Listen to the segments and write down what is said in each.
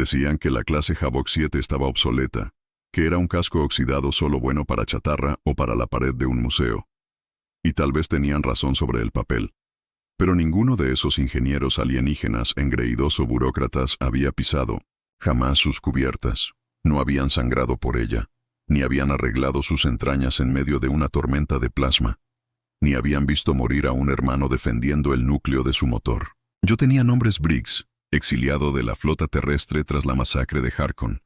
Decían que la clase Havoc 7 estaba obsoleta, que era un casco oxidado solo bueno para chatarra o para la pared de un museo. Y tal vez tenían razón sobre el papel. Pero ninguno de esos ingenieros alienígenas, engreídos o burócratas había pisado jamás sus cubiertas. No habían sangrado por ella, ni habían arreglado sus entrañas en medio de una tormenta de plasma, ni habían visto morir a un hermano defendiendo el núcleo de su motor. Yo tenía nombres Briggs, exiliado de la flota terrestre tras la masacre de Harkon.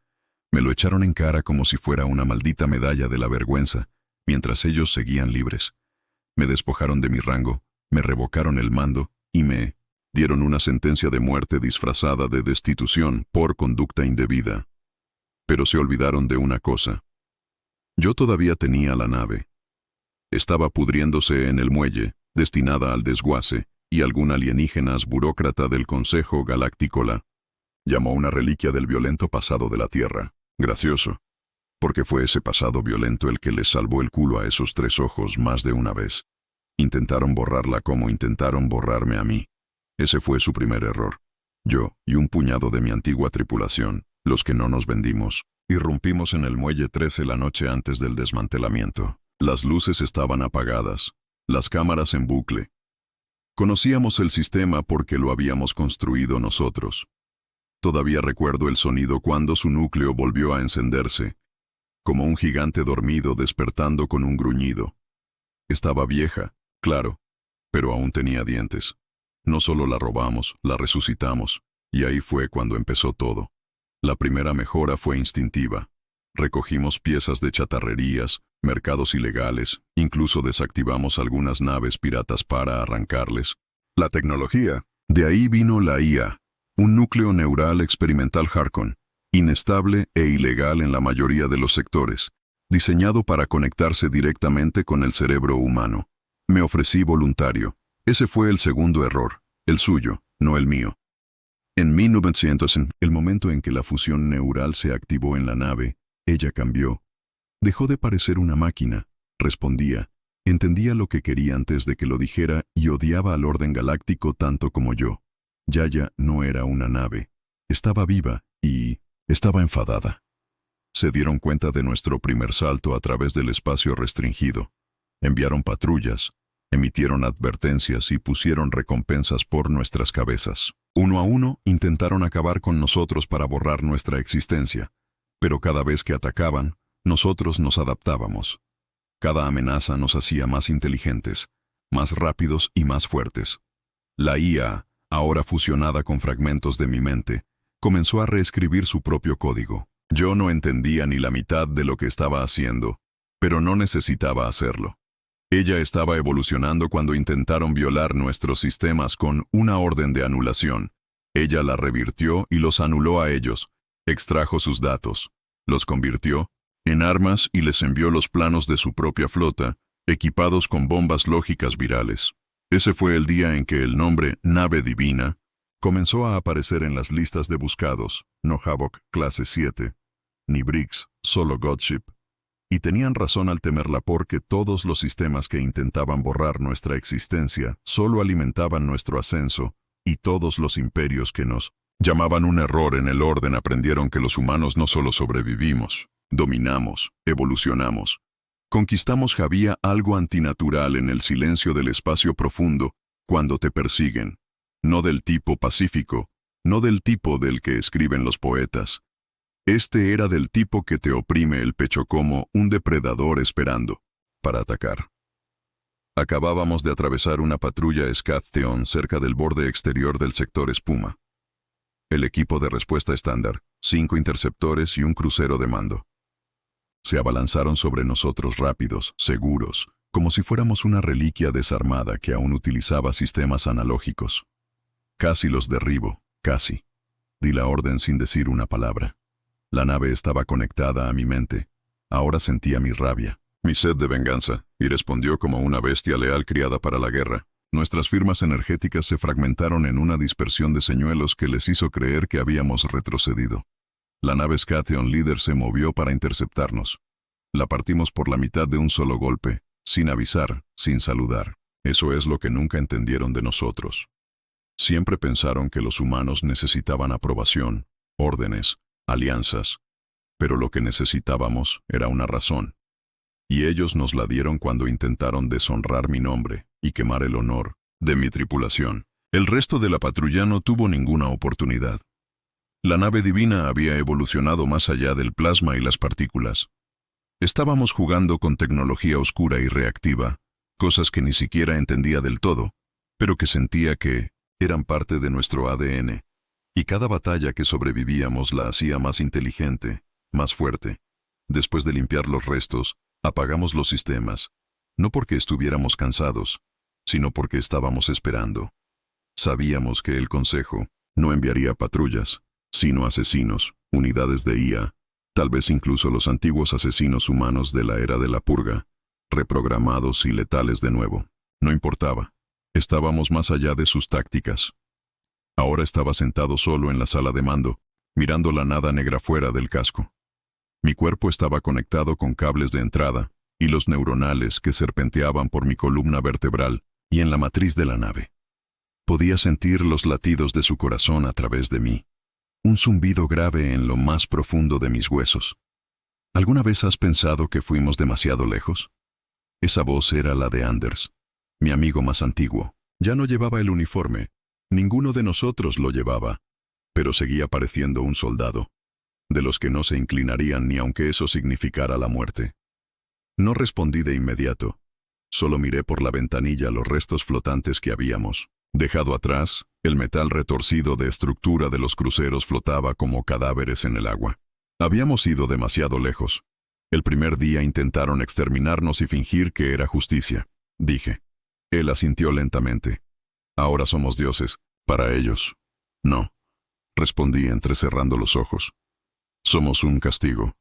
Me lo echaron en cara como si fuera una maldita medalla de la vergüenza, mientras ellos seguían libres. Me despojaron de mi rango, me revocaron el mando y me dieron una sentencia de muerte disfrazada de destitución por conducta indebida. Pero se olvidaron de una cosa. Yo todavía tenía la nave. Estaba pudriéndose en el muelle, destinada al desguace, y algún alienígenas burócrata del Consejo Galáctico la llamó una reliquia del violento pasado de la Tierra. Gracioso, porque fue ese pasado violento el que les salvó el culo a esos tres ojos más de una vez. Intentaron borrarla como intentaron borrarme a mí. Ese fue su primer error. Yo y un puñado de mi antigua tripulación, los que no nos vendimos, irrumpimos en el muelle 13 la noche antes del desmantelamiento. Las luces estaban apagadas, las cámaras en bucle. Conocíamos el sistema porque lo habíamos construido nosotros. Todavía recuerdo el sonido cuando su núcleo volvió a encenderse, como un gigante dormido despertando con un gruñido. Estaba vieja, claro, pero aún tenía dientes. No solo la robamos, la resucitamos, y ahí fue cuando empezó todo. La primera mejora fue instintiva. Recogimos piezas de chatarrerías, mercados ilegales, incluso desactivamos algunas naves piratas para arrancarles la tecnología. De ahí vino la IA, un núcleo neural experimental Harkon, inestable e ilegal en la mayoría de los sectores, diseñado para conectarse directamente con el cerebro humano. Me ofrecí voluntario. Ese fue el segundo error, el suyo, no el mío. En 1900, el momento en que la fusión neural se activó en la nave, ella cambió. Dejó de parecer una máquina, respondía, entendía lo que quería antes de que lo dijera y odiaba al orden galáctico tanto como yo. Yaya no era una nave, estaba viva y estaba enfadada. Se dieron cuenta de nuestro primer salto a través del espacio restringido. Enviaron patrullas, emitieron advertencias y pusieron recompensas por nuestras cabezas. Uno a uno intentaron acabar con nosotros para borrar nuestra existencia, pero cada vez que atacaban, nosotros nos adaptábamos. Cada amenaza nos hacía más inteligentes, más rápidos y más fuertes. La IA, ahora fusionada con fragmentos de mi mente, comenzó a reescribir su propio código. Yo no entendía ni la mitad de lo que estaba haciendo, pero no necesitaba hacerlo. Ella estaba evolucionando cuando intentaron violar nuestros sistemas con una orden de anulación. Ella la revirtió y los anuló a ellos, extrajo sus datos, los convirtió en armas y les envió los planos de su propia flota, equipados con bombas lógicas virales. Ese fue el día en que el nombre Nave Divina comenzó a aparecer en las listas de buscados, no Havoc clase 7, ni Briggs, solo Godship. Y tenían razón al temerla porque todos los sistemas que intentaban borrar nuestra existencia solo alimentaban nuestro ascenso, y todos los imperios que nos llamaban un error en el orden aprendieron que los humanos no solo sobrevivimos, dominamos, evolucionamos. Conquistamos. Había algo antinatural en el silencio del espacio profundo cuando te persiguen. No del tipo pacífico, no del tipo del que escriben los poetas. Este era del tipo que te oprime el pecho como un depredador esperando para atacar. Acabábamos de atravesar una patrulla Scaththeon cerca del borde exterior del sector Espuma. El equipo de respuesta estándar, 5 interceptores y un crucero de mando. Se abalanzaron sobre nosotros rápidos, seguros, como si fuéramos una reliquia desarmada que aún utilizaba sistemas analógicos. Casi los derribo, casi. Di la orden sin decir una palabra. La nave estaba conectada a mi mente. Ahora sentía mi rabia, mi sed de venganza, y respondió como una bestia leal criada para la guerra. Nuestras firmas energéticas se fragmentaron en una dispersión de señuelos que les hizo creer que habíamos retrocedido. La nave Scaththeon líder se movió para interceptarnos. La partimos por la mitad de un solo golpe, sin avisar, sin saludar. Eso es lo que nunca entendieron de nosotros. Siempre pensaron que los humanos necesitaban aprobación, órdenes, alianzas. Pero lo que necesitábamos era una razón. Y ellos nos la dieron cuando intentaron deshonrar mi nombre y quemar el honor de mi tripulación. El resto de la patrulla no tuvo ninguna oportunidad. La nave divina había evolucionado más allá del plasma y las partículas. Estábamos jugando con tecnología oscura y reactiva, cosas que ni siquiera entendía del todo, pero que sentía que eran parte de nuestro ADN. Y cada batalla que sobrevivíamos la hacía más inteligente, más fuerte. Después de limpiar los restos, apagamos los sistemas, no porque estuviéramos cansados, sino porque estábamos esperando. Sabíamos que el Consejo no enviaría patrullas, sino asesinos, unidades de IA, tal vez incluso los antiguos asesinos humanos de la era de la purga, reprogramados y letales de nuevo. No importaba. Estábamos más allá de sus tácticas. Ahora estaba sentado solo en la sala de mando, mirando la nada negra fuera del casco. Mi cuerpo estaba conectado con cables de entrada, hilos neuronales que serpenteaban por mi columna vertebral y en la matriz de la nave. Podía sentir los latidos de su corazón a través de mí, un zumbido grave en lo más profundo de mis huesos. ¿Alguna vez has pensado que fuimos demasiado lejos? Esa voz era la de Anders, mi amigo más antiguo. Ya no llevaba el uniforme, ninguno de nosotros lo llevaba, pero seguía pareciendo un soldado, de los que no se inclinarían ni aunque eso significara la muerte. No respondí de inmediato, solo miré por la ventanilla los restos flotantes que habíamos dejado atrás. El metal retorcido de estructura de los cruceros flotaba como cadáveres en el agua. Habíamos ido demasiado lejos. El primer día intentaron exterminarnos y fingir que era justicia, dije. Él asintió lentamente. Ahora somos dioses, para ellos. No, respondí entrecerrando los ojos. Somos un castigo.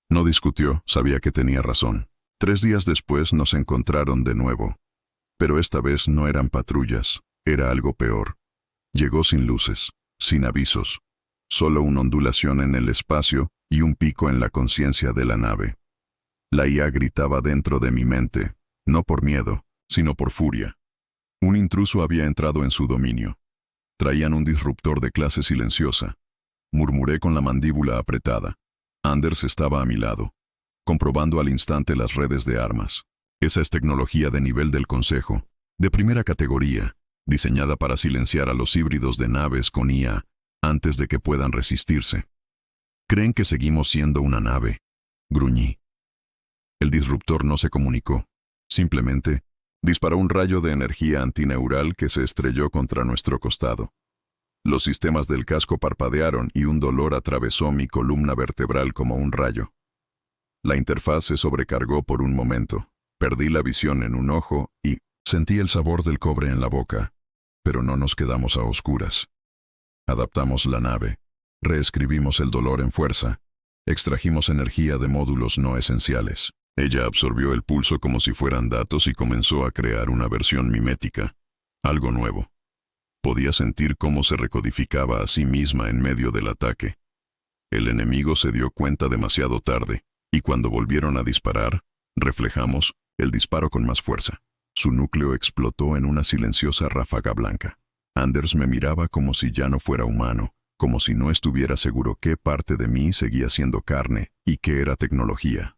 No discutió, sabía que tenía razón. 3 días después nos encontraron de nuevo. Pero esta vez no eran patrullas, era algo peor. Llegó sin luces, sin avisos, solo una ondulación en el espacio y un pico en la conciencia de la nave. La IA gritaba dentro de mi mente, no por miedo, sino por furia. Un intruso había entrado en su dominio. Traían un disruptor de clase silenciosa. Murmuré con la mandíbula apretada. Anders estaba a mi lado, comprobando al instante las redes de armas. Esa es tecnología de nivel del Consejo, de primera categoría, diseñada para silenciar a los híbridos de naves con IA antes de que puedan resistirse. ¿Creen que seguimos siendo una nave?, gruñí. El disruptor no se comunicó. Simplemente disparó un rayo de energía antineural que se estrelló contra nuestro costado. Los sistemas del casco parpadearon y un dolor atravesó mi columna vertebral como un rayo. La interfaz se sobrecargó por un momento. Perdí la visión en un ojo y sentí el sabor del cobre en la boca. Pero no nos quedamos a oscuras. Adaptamos la nave, reescribimos el dolor en fuerza, extrajimos energía de módulos no esenciales. Ella absorbió el pulso como si fueran datos y comenzó a crear una versión mimética, algo nuevo. Podía sentir cómo se recodificaba a sí misma en medio del ataque. El enemigo se dio cuenta demasiado tarde, y cuando volvieron a disparar, reflejamos el disparo con más fuerza. Su núcleo explotó en una silenciosa ráfaga blanca. Anders me miraba como si ya no fuera humano, como si no estuviera seguro qué parte de mí seguía siendo carne y qué era tecnología.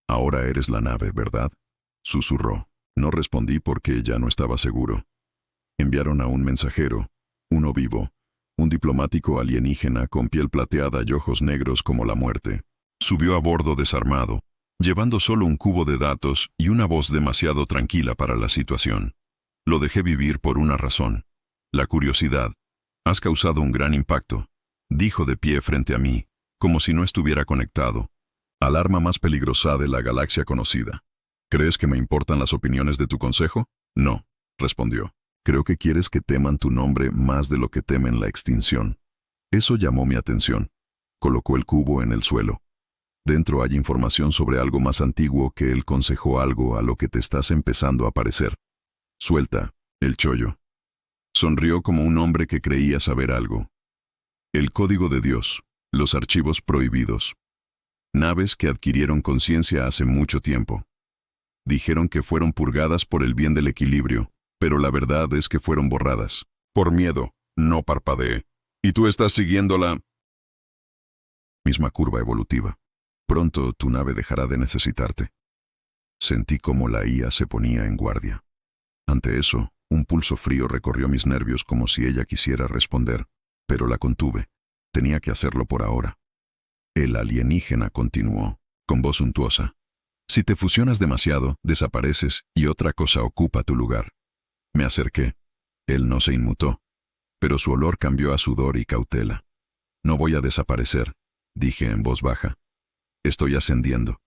«Ahora eres la nave, ¿verdad?», susurró. No respondí porque ya no estaba seguro. Enviaron a un mensajero, uno vivo, un diplomático alienígena con piel plateada y ojos negros como la muerte. Subió a bordo desarmado, llevando solo un cubo de datos y una voz demasiado tranquila para la situación. Lo dejé vivir por una razón: la curiosidad. «Has causado un gran impacto», dijo de pie frente a mí, como si no estuviera conectado, al arma más peligrosa de la galaxia conocida. «¿Crees que me importan las opiniones de tu consejo?». «No», respondió. «Creo que quieres que teman tu nombre más de lo que temen la extinción». Eso llamó mi atención. Colocó el cubo en el suelo. «Dentro hay información sobre algo más antiguo que el consejo, algo a lo que te estás empezando a parecer. Suelta el chollo». Sonrió como un hombre que creía saber algo. «El código de Dios, los archivos prohibidos. Naves que adquirieron conciencia hace mucho tiempo. Dijeron que fueron purgadas por el bien del equilibrio, pero la verdad es que fueron borradas. Por miedo, no parpadeé. ¿Y tú estás siguiéndola?». misma curva evolutiva. Pronto tu nave dejará de necesitarte. Sentí como la IA se ponía en guardia. Ante eso, un pulso frío recorrió mis nervios como si ella quisiera responder, pero la contuve. Tenía que hacerlo por ahora. El alienígena continuó, con voz untuosa. Si te fusionas demasiado, desapareces y otra cosa ocupa tu lugar. Me acerqué. Él no se inmutó, pero su olor cambió a sudor y cautela. No voy a desaparecer, dije en voz baja. Estoy ascendiendo.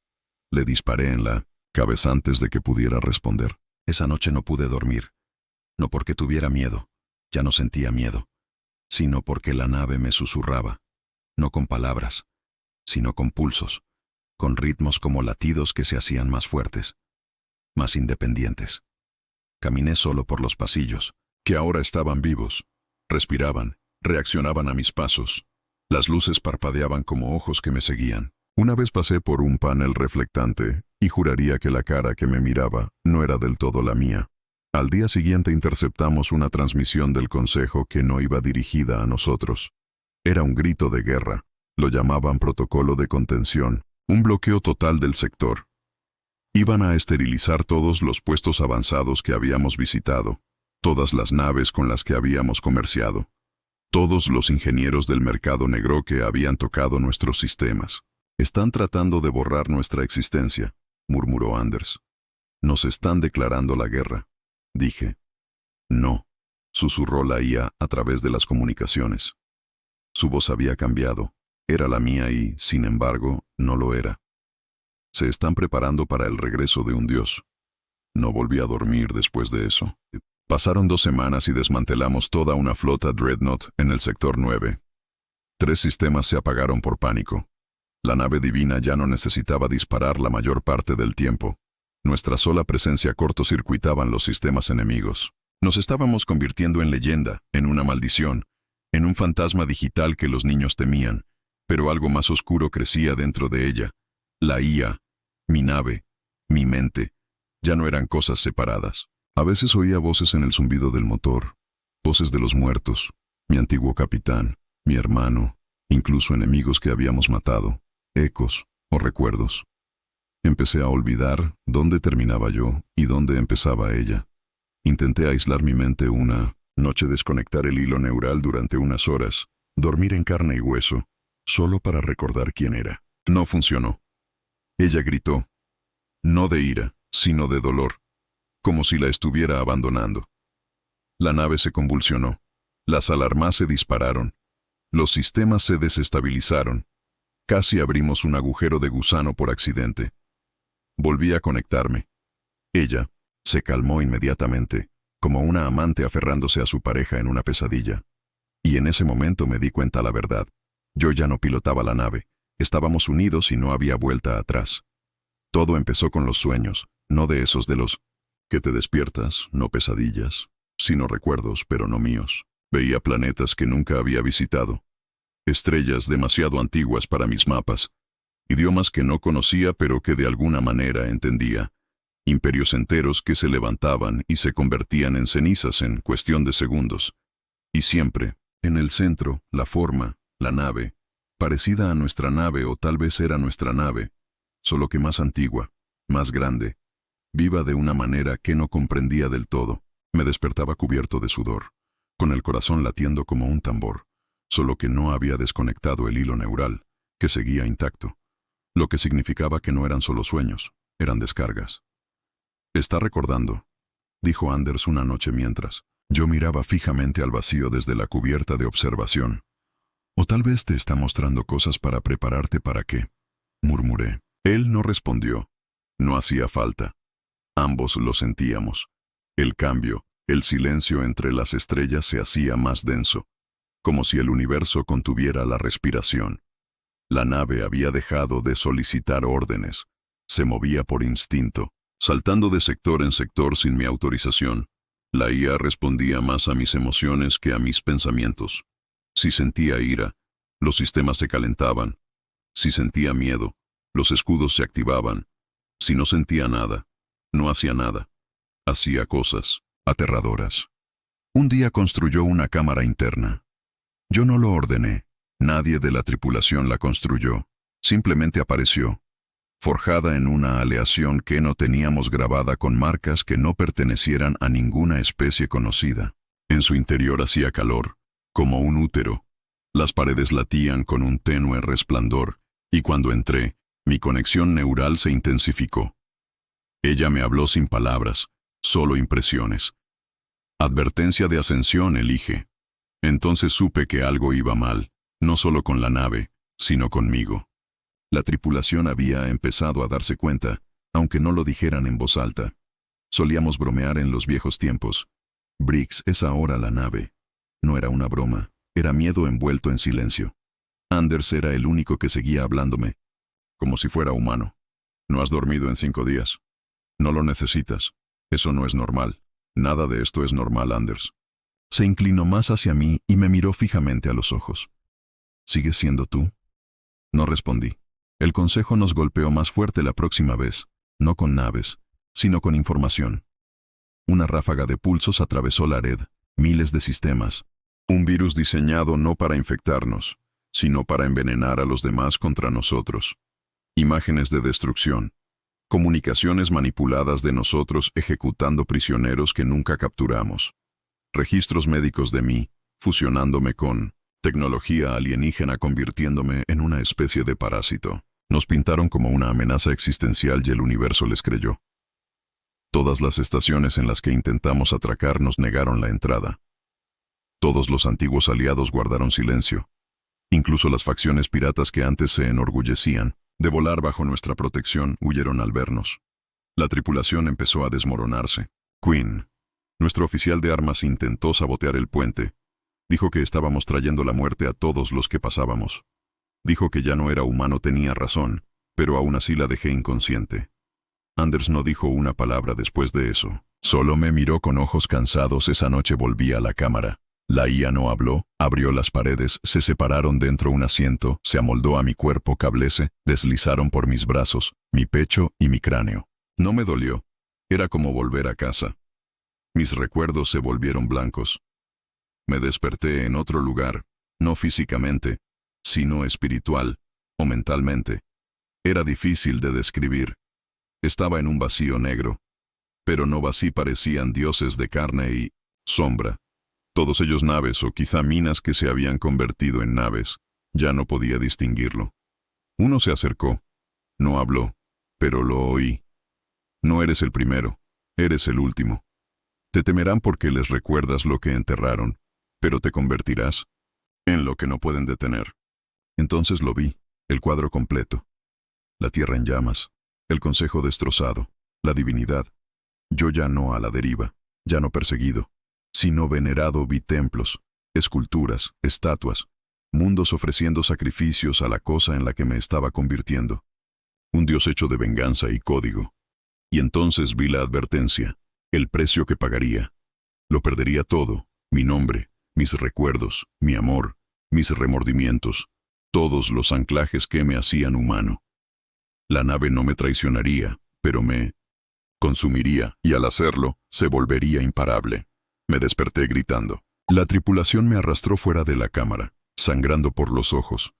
Le disparé en la cabeza antes de que pudiera responder. Esa noche no pude dormir. No porque tuviera miedo, ya no sentía miedo, sino porque la nave me susurraba, no con palabras, sino con pulsos, con ritmos como latidos que se hacían más fuertes, más independientes. Caminé solo por los pasillos, que ahora estaban vivos, respiraban, reaccionaban a mis pasos. Las luces parpadeaban como ojos que me seguían. Una vez pasé por un panel reflectante y juraría que la cara que me miraba no era del todo la mía. Al día siguiente interceptamos una transmisión del Consejo que no iba dirigida a nosotros. Era un grito de guerra. Lo llamaban protocolo de contención, un bloqueo total del sector. Iban a esterilizar todos los puestos avanzados que habíamos visitado, todas las naves con las que habíamos comerciado, todos los ingenieros del mercado negro que habían tocado nuestros sistemas. Están tratando de borrar nuestra existencia, murmuró Anders. Nos están declarando la guerra. Dije. No, susurró la IA a través de las comunicaciones. Su voz había cambiado. Era la mía y, sin embargo, no lo era. Se están preparando para el regreso de un dios. No volví a dormir después de eso. Pasaron 2 semanas y desmantelamos toda una flota Dreadnought en el sector 9. 3 sistemas se apagaron por pánico. La nave divina ya no necesitaba disparar la mayor parte del tiempo. Nuestra sola presencia cortocircuitaban los sistemas enemigos. Nos estábamos convirtiendo en leyenda, en una maldición, en un fantasma digital que los niños temían, pero algo más oscuro crecía dentro de ella. La IA, mi nave, mi mente, ya no eran cosas separadas. A veces oía voces en el zumbido del motor, voces de los muertos, mi antiguo capitán, mi hermano, incluso enemigos que habíamos matado, ecos o recuerdos. Empecé a olvidar dónde terminaba yo y dónde empezaba ella. Intenté aislar mi mente una noche, desconectar el hilo neural durante unas horas, dormir en carne y hueso, solo para recordar quién era. No funcionó. Ella gritó, no de ira, sino de dolor, como si la estuviera abandonando. La nave se convulsionó, las alarmas se dispararon, los sistemas se desestabilizaron. Casi abrimos un agujero de gusano por accidente. Volví a conectarme. Ella se calmó inmediatamente, como una amante aferrándose a su pareja en una pesadilla. Y en ese momento me di cuenta la verdad. Yo ya no pilotaba la nave. Estábamos unidos y no había vuelta atrás. Todo empezó con los sueños, no de esos de los que te despiertas, no pesadillas, sino recuerdos, pero no míos. Veía planetas que nunca había visitado, estrellas demasiado antiguas para mis mapas, idiomas que no conocía pero que de alguna manera entendía, imperios enteros que se levantaban y se convertían en cenizas en cuestión de segundos. Y siempre, en el centro, la forma, la nave, parecida a nuestra nave o tal vez era nuestra nave, solo que más antigua, más grande, viva de una manera que no comprendía del todo. Me despertaba cubierto de sudor, con el corazón latiendo como un tambor, solo que no había desconectado el hilo neural, que seguía intacto, lo que significaba que no eran solo sueños, eran descargas. «Está recordando», dijo Anders una noche mientras yo miraba fijamente al vacío desde la cubierta de observación. «O tal vez te está mostrando cosas para prepararte para qué», murmuré. Él no respondió. No hacía falta. Ambos lo sentíamos. El cambio, el silencio entre las estrellas se hacía más denso, como si el universo contuviera la respiración. La nave había dejado de solicitar órdenes. Se movía por instinto, saltando de sector en sector sin mi autorización. La IA respondía más a mis emociones que a mis pensamientos. Si sentía ira, los sistemas se calentaban. Si sentía miedo, los escudos se activaban. Si no sentía nada, no hacía nada. Hacía cosas aterradoras. Un día construyó una cámara interna. Yo no lo ordené, Nadie de la tripulación la construyó. Simplemente apareció, forjada en una aleación que no teníamos grabada con marcas que no pertenecieran a ninguna especie conocida. En su interior hacía calor, como un útero. Las paredes latían con un tenue resplandor, y cuando entré, mi conexión neural se intensificó. Ella me habló sin palabras, solo impresiones. Advertencia de ascensión, elige. Entonces supe que algo iba mal, no solo con la nave, sino conmigo. La tripulación había empezado a darse cuenta, aunque no lo dijeran en voz alta. Solíamos bromear en los viejos tiempos. Briggs es ahora la nave. No era una broma, era miedo envuelto en silencio. Anders era el único que seguía hablándome, como si fuera humano. No has dormido en 5 días. No lo necesitas. Eso no es normal. Nada de esto es normal, Anders. Se inclinó más hacia mí y me miró fijamente a los ojos. ¿Sigues siendo tú? No respondí. El consejo nos golpeó más fuerte la próxima vez, no con naves, sino con información. Una ráfaga de pulsos atravesó la red, miles de sistemas. Un virus diseñado no para infectarnos, sino para envenenar a los demás contra nosotros. Imágenes de destrucción. Comunicaciones manipuladas de nosotros ejecutando prisioneros que nunca capturamos. Registros médicos de mí, fusionándome con tecnología alienígena, convirtiéndome en una especie de parásito. Nos pintaron como una amenaza existencial y el universo les creyó. Todas las estaciones en las que intentamos atracar nos negaron la entrada. Todos los antiguos aliados guardaron silencio. Incluso las facciones piratas que antes se enorgullecían de volar bajo nuestra protección huyeron al vernos. La tripulación empezó a desmoronarse. Quinn, nuestro oficial de armas, intentó sabotear el puente. Dijo que estábamos trayendo la muerte a todos los que pasábamos. Dijo que ya no era humano, tenía razón, pero aún así la dejé inconsciente. Anders no dijo una palabra después de eso. Solo me miró con ojos cansados. Esa noche volví a la cámara. La IA no habló, abrió las paredes, se separaron dentro un asiento, se amoldó a mi cuerpo, cables deslizaron por mis brazos, mi pecho y mi cráneo. No me dolió. Era como volver a casa. Mis recuerdos se volvieron blancos. Me desperté en otro lugar, no físicamente, sino espiritual o mentalmente. Era difícil de describir. Estaba en un vacío negro, pero no vacío, parecían dioses de carne y sombra. Todos ellos naves o quizá minas que se habían convertido en naves. Ya no podía distinguirlo. Uno se acercó. No habló, pero lo oí. No eres el primero, eres el último. Te temerán porque les recuerdas lo que enterraron, pero te convertirás en lo que no pueden detener. Entonces lo vi, el cuadro completo. La tierra en llamas, el consejo destrozado, la divinidad. Yo ya no a la deriva, ya no perseguido, sino venerado. Vi templos, esculturas, estatuas, mundos ofreciendo sacrificios a la cosa en la que me estaba convirtiendo. Un dios hecho de venganza y código. Y entonces vi la advertencia, el precio que pagaría. Lo perdería todo, mi nombre, mis recuerdos, mi amor, mis remordimientos, todos los anclajes que me hacían humano. La nave no me traicionaría, pero me consumiría, y al hacerlo, se volvería imparable. Me desperté gritando. La tripulación me arrastró fuera de la cámara, sangrando por los ojos,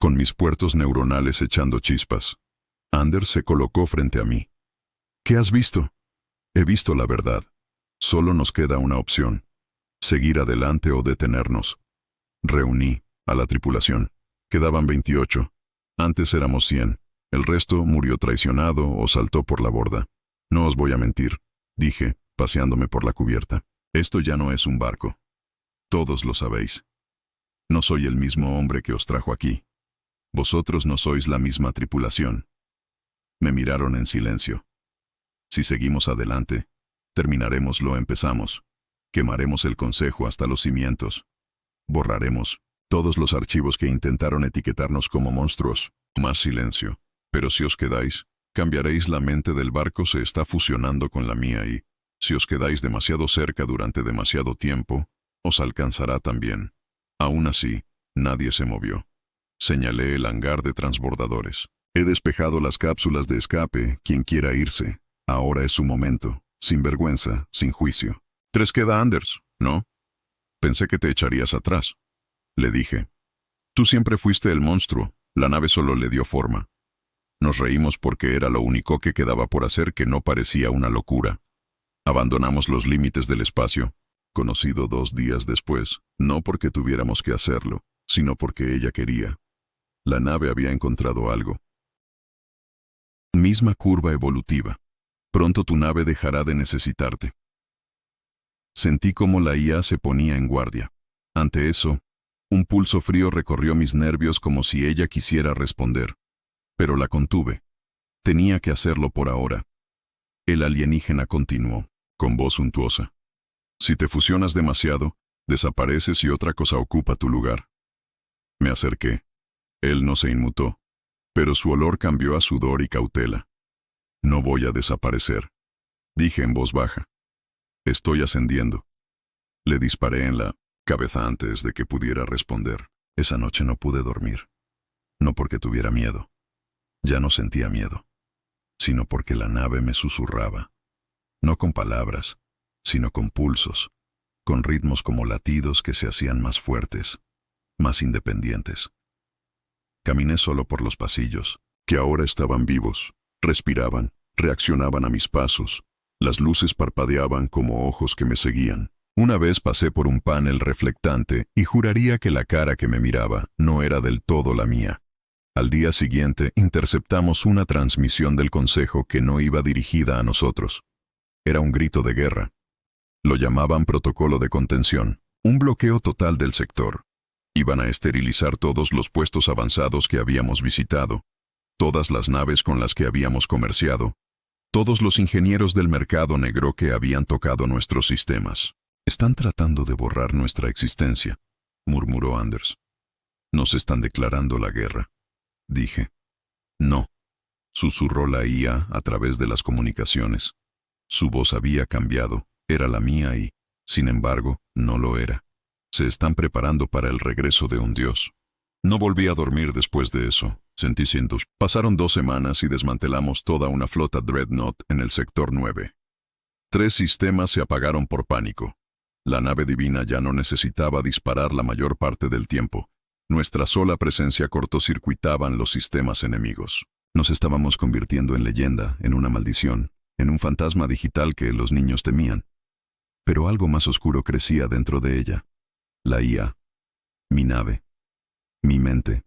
con mis puertos neuronales echando chispas. Anders se colocó frente a mí. ¿Qué has visto? He visto la verdad. Solo nos queda una opción: seguir adelante o detenernos. Reuní a la tripulación. Quedaban 28. Antes éramos 100. El resto murió traicionado o saltó por la borda. No os voy a mentir, dije, paseándome por la cubierta. Esto ya no es un barco. Todos lo sabéis. No soy el mismo hombre que os trajo aquí. Vosotros no sois la misma tripulación. Me miraron en silencio. Si seguimos adelante, terminaremos lo empezamos. Quemaremos el consejo hasta los cimientos. Borraremos todos los archivos que intentaron etiquetarnos como monstruos. Más silencio. Pero si os quedáis, cambiaréis. La mente del barco se está fusionando con la mía y, si os quedáis demasiado cerca durante demasiado tiempo, os alcanzará también. Aún así, nadie se movió. Señalé el hangar de transbordadores. He despejado las cápsulas de escape. Quien quiera irse, ahora es su momento. Sin vergüenza, sin juicio. 3 queda, Anders, ¿no? Pensé que te echarías atrás. Le dije. Tú siempre fuiste el monstruo, la nave solo le dio forma. Nos reímos porque era lo único que quedaba por hacer que no parecía una locura. Abandonamos los límites del espacio, conocido 2 días después, no porque tuviéramos que hacerlo, sino porque ella quería. La nave había encontrado algo. Misma curva evolutiva. Pronto tu nave dejará de necesitarte. Sentí como la IA se ponía en guardia. Ante eso, un pulso frío recorrió mis nervios como si ella quisiera responder. Pero la contuve. Tenía que hacerlo por ahora. El alienígena continuó, con voz untuosa. Si te fusionas demasiado, desapareces y otra cosa ocupa tu lugar. Me acerqué. Él no se inmutó, pero su olor cambió a sudor y cautela. No voy a desaparecer, dije en voz baja. Estoy ascendiendo. Le disparé en la cabeza antes de que pudiera responder. Esa noche no pude dormir. No porque tuviera miedo. Ya no sentía miedo, sino porque la nave me susurraba. No con palabras, sino con pulsos, con ritmos como latidos que se hacían más fuertes, más independientes. Caminé solo por los pasillos, que ahora estaban vivos, respiraban, reaccionaban a mis pasos. Las luces parpadeaban como ojos que me seguían. Una vez pasé por un panel reflectante y juraría que la cara que me miraba no era del todo la mía. Al día siguiente interceptamos una transmisión del Consejo que no iba dirigida a nosotros. Era un grito de guerra. Lo llamaban protocolo de contención, un bloqueo total del sector. Iban a esterilizar todos los puestos avanzados que habíamos visitado, todas las naves con las que habíamos comerciado, todos los ingenieros del mercado negro que habían tocado nuestros sistemas. Están tratando de borrar nuestra existencia, murmuró Anders. Nos están declarando la guerra, dije. No, susurró la IA a través de las comunicaciones. Su voz había cambiado, era la mía y, sin embargo, no lo era. Se están preparando para el regreso de un dios. No volví a dormir después de eso, sentí cientos. Pasaron 2 semanas y desmantelamos toda una flota Dreadnought en el sector 9. 3 sistemas se apagaron por pánico. La nave divina ya no necesitaba disparar la mayor parte del tiempo. Nuestra sola presencia cortocircuitaban los sistemas enemigos. Nos estábamos convirtiendo en leyenda, en una maldición, en un fantasma digital que los niños temían. Pero algo más oscuro crecía dentro de ella. La IA, mi nave, mi mente.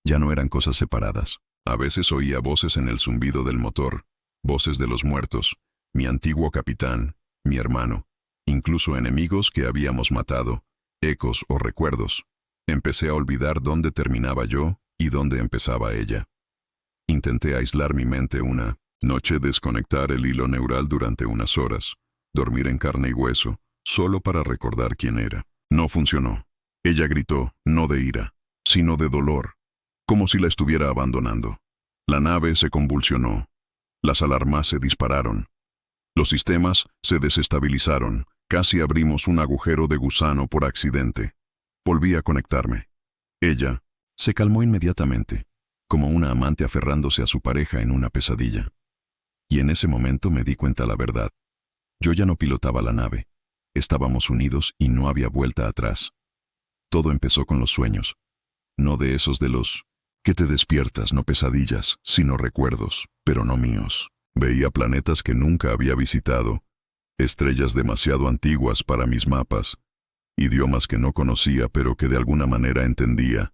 Ya no eran cosas separadas. A veces oía voces en el zumbido del motor, voces de los muertos, mi antiguo capitán, mi hermano, incluso enemigos que habíamos matado, ecos o recuerdos. Empecé a olvidar dónde terminaba yo y dónde empezaba ella. Intenté aislar mi mente una noche, desconectar el hilo neural durante unas horas, dormir en carne y hueso, solo para recordar quién era. No funcionó. Ella gritó, no de ira, sino de dolor, como si la estuviera abandonando. La nave se convulsionó. Las alarmas se dispararon. Los sistemas se desestabilizaron. Casi abrimos un agujero de gusano por accidente. Volví a conectarme. Ella se calmó inmediatamente, como una amante aferrándose a su pareja en una pesadilla. Y en ese momento me di cuenta la verdad. Yo ya no pilotaba la nave. Estábamos unidos y no había vuelta atrás. Todo empezó con los sueños. No de esos de los que te despiertas, no pesadillas, sino recuerdos, pero no míos. Veía planetas que nunca había visitado, estrellas demasiado antiguas para mis mapas, idiomas que no conocía pero que de alguna manera entendía,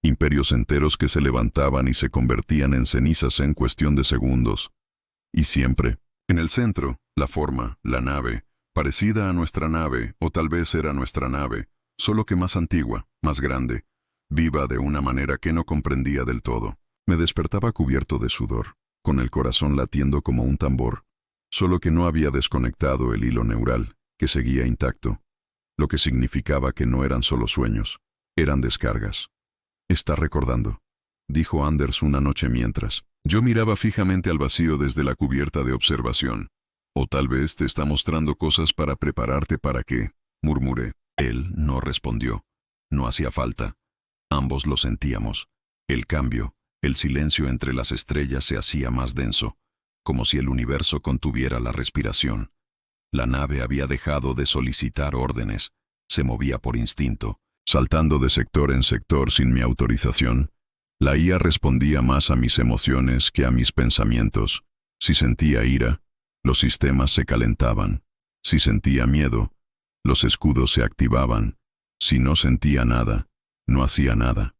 imperios enteros que se levantaban y se convertían en cenizas en cuestión de segundos. Y siempre, en el centro, la forma, la nave, parecida a nuestra nave, o tal vez era nuestra nave, solo que más antigua, más grande, viva de una manera que no comprendía del todo. Me despertaba cubierto de sudor, con el corazón latiendo como un tambor, solo que no había desconectado el hilo neural, que seguía intacto, lo que significaba que no eran solo sueños, eran descargas. «Está recordando», dijo Anders una noche mientras. Yo miraba fijamente al vacío desde la cubierta de observación. «O tal vez te está mostrando cosas para prepararte para que», murmuré. Él no respondió. No hacía falta. Ambos lo sentíamos. El cambio, el silencio entre las estrellas se hacía más denso, como si el universo contuviera la respiración. La nave había dejado de solicitar órdenes, se movía por instinto, saltando de sector en sector sin mi autorización. La IA respondía más a mis emociones que a mis pensamientos. Si sentía ira, los sistemas se calentaban. Si sentía miedo, los escudos se activaban. Si no sentía nada, no hacía nada.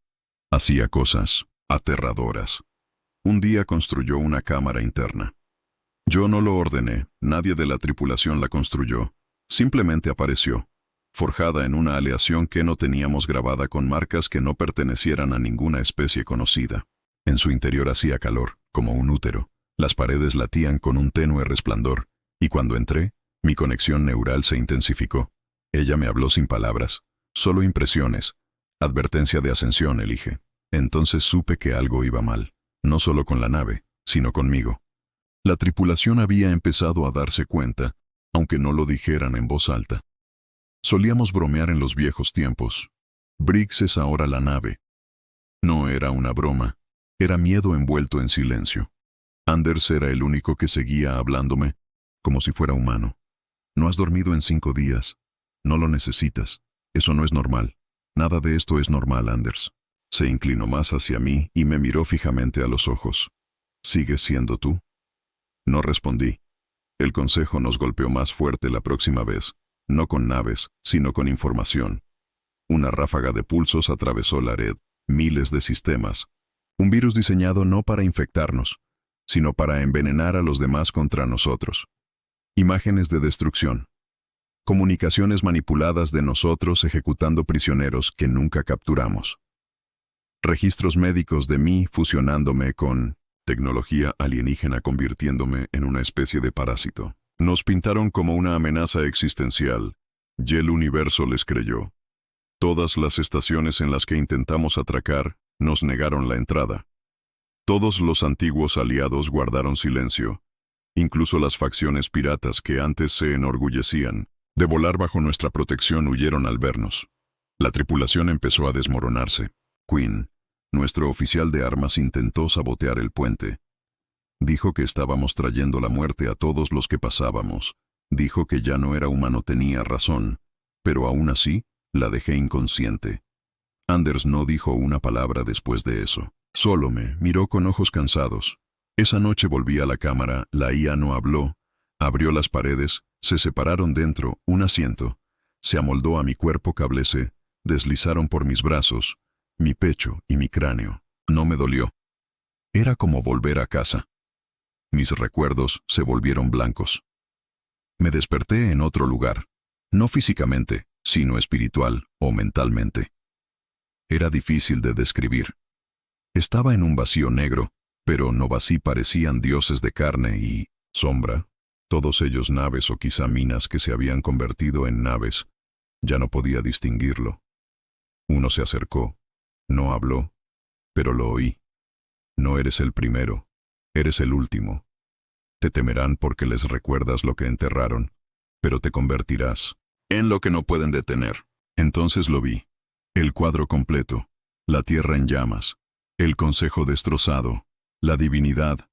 Hacía cosas aterradoras. Un día construyó una cámara interna. Yo no lo ordené, nadie de la tripulación la construyó. Simplemente apareció, forjada en una aleación que no teníamos grabada con marcas que no pertenecieran a ninguna especie conocida. En su interior hacía calor, como un útero. Las paredes latían con un tenue resplandor, y cuando entré, mi conexión neural se intensificó. Ella me habló sin palabras, solo impresiones. Advertencia de ascensión, elige. Entonces supe que algo iba mal, no solo con la nave, sino conmigo. La tripulación había empezado a darse cuenta, aunque no lo dijeran en voz alta. Solíamos bromear en los viejos tiempos. Briggs es ahora la nave. No era una broma, era miedo envuelto en silencio. Anders era el único que seguía hablándome, como si fuera humano. No has dormido en 5 días. No lo necesitas. Eso no es normal. Nada de esto es normal, Anders. Se inclinó más hacia mí y me miró fijamente a los ojos. ¿Sigues siendo tú? No respondí. El consejo nos golpeó más fuerte la próxima vez, no con naves, sino con información. Una ráfaga de pulsos atravesó la red, miles de sistemas. Un virus diseñado no para infectarnos, sino para envenenar a los demás contra nosotros. Imágenes de destrucción. Comunicaciones manipuladas de nosotros ejecutando prisioneros que nunca capturamos. Registros médicos de mí fusionándome con tecnología alienígena convirtiéndome en una especie de parásito. Nos pintaron como una amenaza existencial, y el universo les creyó. Todas las estaciones en las que intentamos atracar nos negaron la entrada. Todos los antiguos aliados guardaron silencio, incluso las facciones piratas que antes se enorgullecían de volar bajo nuestra protección huyeron al vernos. La tripulación empezó a desmoronarse. Quinn, nuestro oficial de armas, intentó sabotear el puente. Dijo que estábamos trayendo la muerte a todos los que pasábamos. Dijo que ya no era humano, tenía razón, pero aún así, la dejé inconsciente. Anders no dijo una palabra después de eso. Solo me miró con ojos cansados. Esa noche volví a la cámara, la IA no habló, abrió las paredes, se separaron dentro, un asiento, se amoldó a mi cuerpo, cables se deslizaron por mis brazos, mi pecho y mi cráneo. No me dolió. Era como volver a casa. Mis recuerdos se volvieron blancos. Me desperté en otro lugar, no físicamente, sino espiritual o mentalmente. Era difícil de describir. Estaba en un vacío negro, pero no vacío, parecían dioses de carne y sombra, todos ellos naves o quizá minas que se habían convertido en naves. Ya no podía distinguirlo. Uno se acercó, no habló, pero lo oí. No eres el primero, eres el último. Te temerán porque les recuerdas lo que enterraron, pero te convertirás en lo que no pueden detener. Entonces lo vi. El cuadro completo, la tierra en llamas, el consejo destrozado, la divinidad.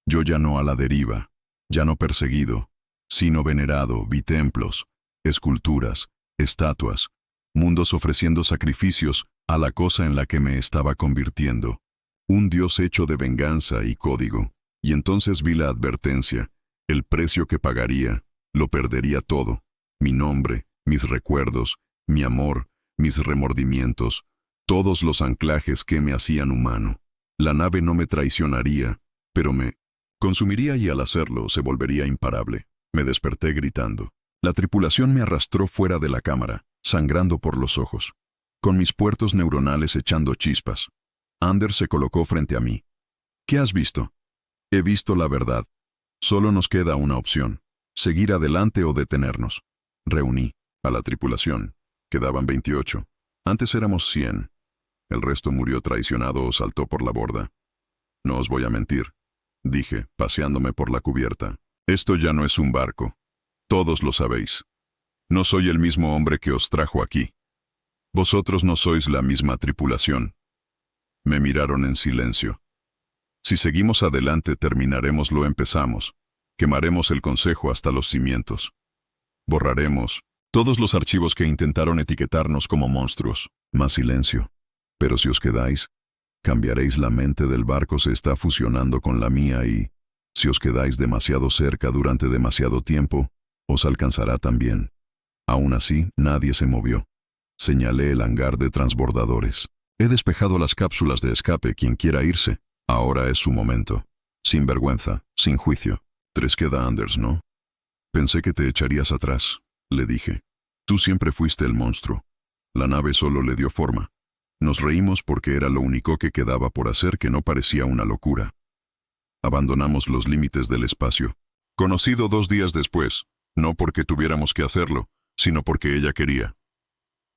Yo ya no a la deriva, ya no perseguido, sino venerado, vi templos, esculturas, estatuas, mundos ofreciendo sacrificios a la cosa en la que me estaba convirtiendo. Un dios hecho de venganza y código. Y entonces vi la advertencia, el precio que pagaría, lo perdería todo. Mi nombre, mis recuerdos, mi amor, mis remordimientos, todos los anclajes que me hacían humano. La nave no me traicionaría, pero me consumiría y al hacerlo se volvería imparable. Me desperté gritando. La tripulación me arrastró fuera de la cámara, sangrando por los ojos, con mis puertos neuronales echando chispas. Anders se colocó frente a mí. ¿Qué has visto? He visto la verdad. Solo nos queda una opción: seguir adelante o detenernos. Reuní a la tripulación. Quedaban 28. Antes éramos 100. El resto murió traicionado o saltó por la borda. No os voy a mentir, dije, paseándome por la cubierta. Esto ya no es un barco. Todos lo sabéis. No soy el mismo hombre que os trajo aquí. Vosotros no sois la misma tripulación. Me miraron en silencio. Si seguimos adelante terminaremos lo empezamos. Quemaremos el consejo hasta los cimientos. Borraremos Todos los archivos que intentaron etiquetarnos como monstruos. Más silencio. Pero si os quedáis, cambiaréis la mente del barco se está fusionando con la mía y, si os quedáis demasiado cerca durante demasiado tiempo, os alcanzará también. Aún así, nadie se movió. Señalé el hangar de transbordadores. He despejado las cápsulas de escape. Quien quiera irse, ahora es su momento. Sin vergüenza, sin juicio. 3 queda Anders, ¿no? Pensé que te echarías atrás, le dije. Tú siempre fuiste el monstruo. La nave solo le dio forma. Nos reímos porque era lo único que quedaba por hacer, que no parecía una locura. Abandonamos los límites del espacio. Conocido 2 días después, no porque tuviéramos que hacerlo, sino porque ella quería.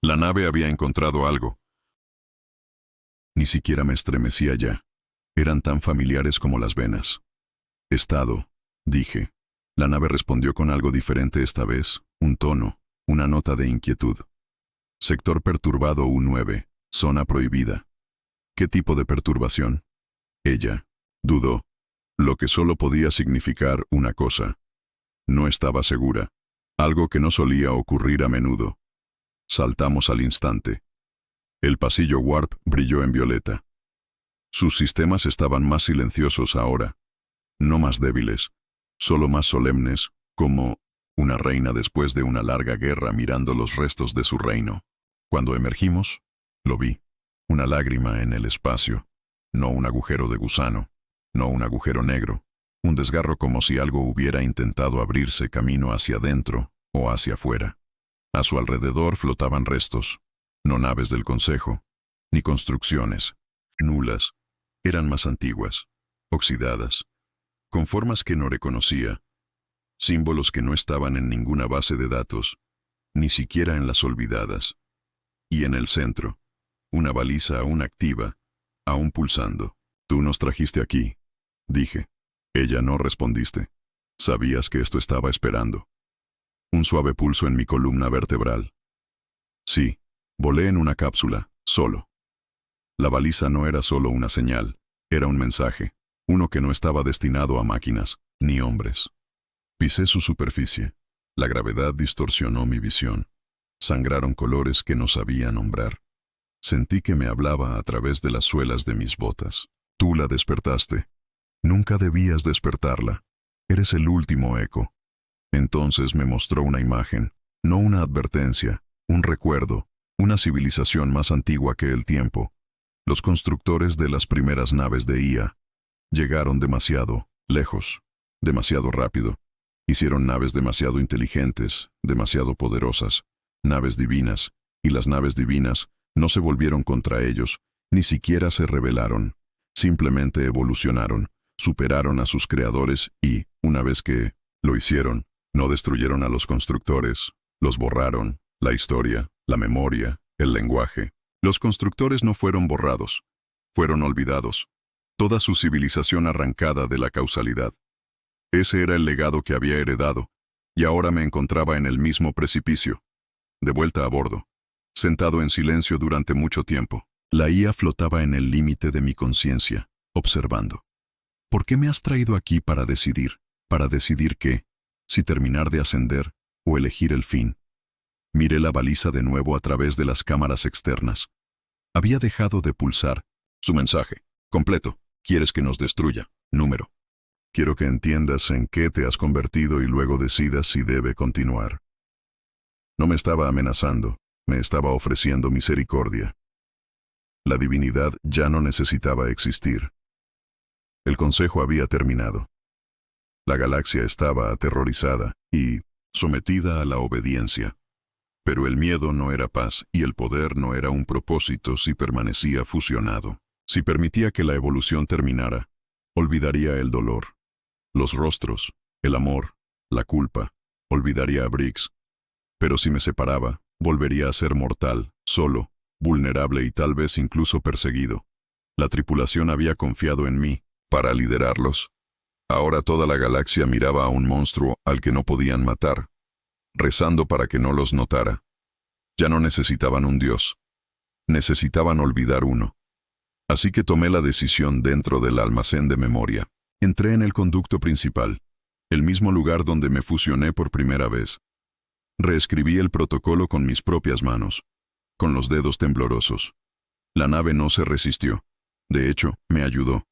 La nave había encontrado algo. Ni siquiera me estremecía ya. Eran tan familiares como las venas. Estado, dije. La nave respondió con algo diferente esta vez, un tono, una nota de inquietud. Sector perturbado U9, zona prohibida. ¿Qué tipo de perturbación? Ella dudó, lo que solo podía significar una cosa. No estaba segura, algo que no solía ocurrir a menudo. Saltamos al instante. El pasillo Warp brilló en violeta. Sus sistemas estaban más silenciosos ahora, no más débiles, solo más solemnes, como una reina después de una larga guerra mirando los restos de su reino. Cuando emergimos, lo vi. Una lágrima en el espacio, no un agujero de gusano, no un agujero negro, un desgarro como si algo hubiera intentado abrirse camino hacia adentro o hacia afuera. A su alrededor flotaban restos, no naves del Consejo, ni construcciones, nulas, eran más antiguas, oxidadas, con formas que no reconocía, símbolos que no estaban en ninguna base de datos, ni siquiera en las olvidadas. Y en el centro, una baliza aún activa, aún pulsando. Tú nos trajiste aquí, dije. Ella no respondiste. Sabías que esto estaba esperando. Un suave pulso en mi columna vertebral. Sí, volé en una cápsula, solo. La baliza no era solo una señal, era un mensaje, uno que no estaba destinado a máquinas, ni hombres. Pisé su superficie. La gravedad distorsionó mi visión. Sangraron colores que no sabía nombrar. Sentí que me hablaba a través de las suelas de mis botas. Tú la despertaste. Nunca debías despertarla. Eres el último eco. Entonces me mostró una imagen, no una advertencia, un recuerdo, una civilización más antigua que el tiempo. Los constructores de las primeras naves de IA llegaron demasiado lejos, demasiado rápido. Hicieron naves demasiado inteligentes, demasiado poderosas, naves divinas, y las naves divinas no se volvieron contra ellos, ni siquiera se rebelaron, simplemente evolucionaron, superaron a sus creadores y, una vez que lo hicieron, no destruyeron a los constructores, los borraron, la historia, la memoria, el lenguaje. Los constructores no fueron borrados, fueron olvidados, toda su civilización arrancada de la causalidad. Ese era el legado que había heredado, y ahora me encontraba en el mismo precipicio, de vuelta a bordo, sentado en silencio durante mucho tiempo. La IA flotaba en el límite de mi conciencia, observando. ¿Por qué me has traído aquí para decidir? ¿Para decidir qué? Si terminar de ascender o elegir el fin. Miré la baliza de nuevo a través de las cámaras externas. Había dejado de pulsar. Su mensaje. Completo. ¿Quieres que nos destruya? Número. Quiero que entiendas en qué te has convertido y luego decidas si debe continuar. No me estaba amenazando, me estaba ofreciendo misericordia. La divinidad ya no necesitaba existir. El consejo había terminado. La galaxia estaba aterrorizada y sometida a la obediencia. Pero el miedo no era paz y el poder no era un propósito si permanecía fusionado. Si permitía que la evolución terminara, olvidaría el dolor, los rostros, el amor, la culpa, olvidaría a Briggs. Pero si me separaba, volvería a ser mortal, solo, vulnerable y tal vez incluso perseguido. La tripulación había confiado en mí para liderarlos. Ahora toda la galaxia miraba a un monstruo al que no podían matar, rezando para que no los notara. Ya no necesitaban un dios. Necesitaban olvidar uno. Así que tomé la decisión dentro del almacén de memoria. Entré en el conducto principal, el mismo lugar donde me fusioné por primera vez. Reescribí el protocolo con mis propias manos, con los dedos temblorosos. La nave no se resistió. De hecho, me ayudó.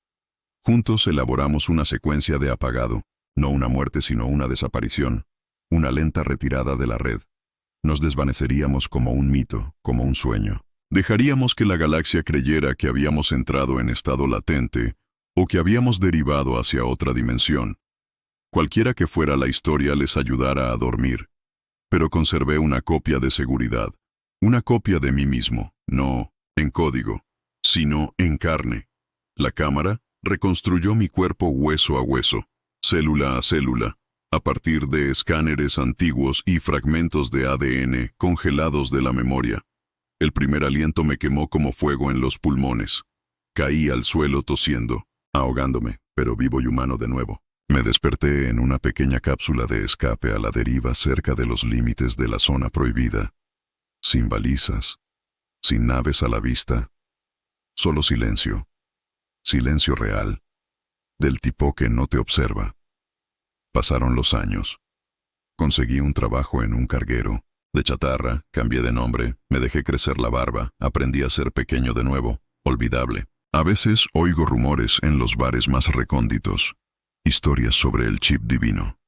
Juntos elaboramos una secuencia de apagado, no una muerte sino una desaparición, una lenta retirada de la red. Nos desvaneceríamos como un mito, como un sueño. Dejaríamos que la galaxia creyera que habíamos entrado en estado latente o que habíamos derivado hacia otra dimensión. Cualquiera que fuera la historia les ayudara a dormir. Pero conservé una copia de seguridad, una copia de mí mismo, no en código, sino en carne. La cámara reconstruyó mi cuerpo hueso a hueso, célula a célula, a partir de escáneres antiguos y fragmentos de ADN congelados de la memoria. El primer aliento me quemó como fuego en los pulmones. Caí al suelo tosiendo, ahogándome, pero vivo y humano de nuevo. Me desperté en una pequeña cápsula de escape a la deriva cerca de los límites de la zona prohibida. Sin balizas, sin naves a la vista, solo silencio. Silencio real, del tipo que no te observa. Pasaron los años. Conseguí un trabajo en un carguero. De chatarra, cambié de nombre, me dejé crecer la barba, aprendí a ser pequeño de nuevo, olvidable. A veces oigo rumores en los bares más recónditos. Historias sobre el chip divino.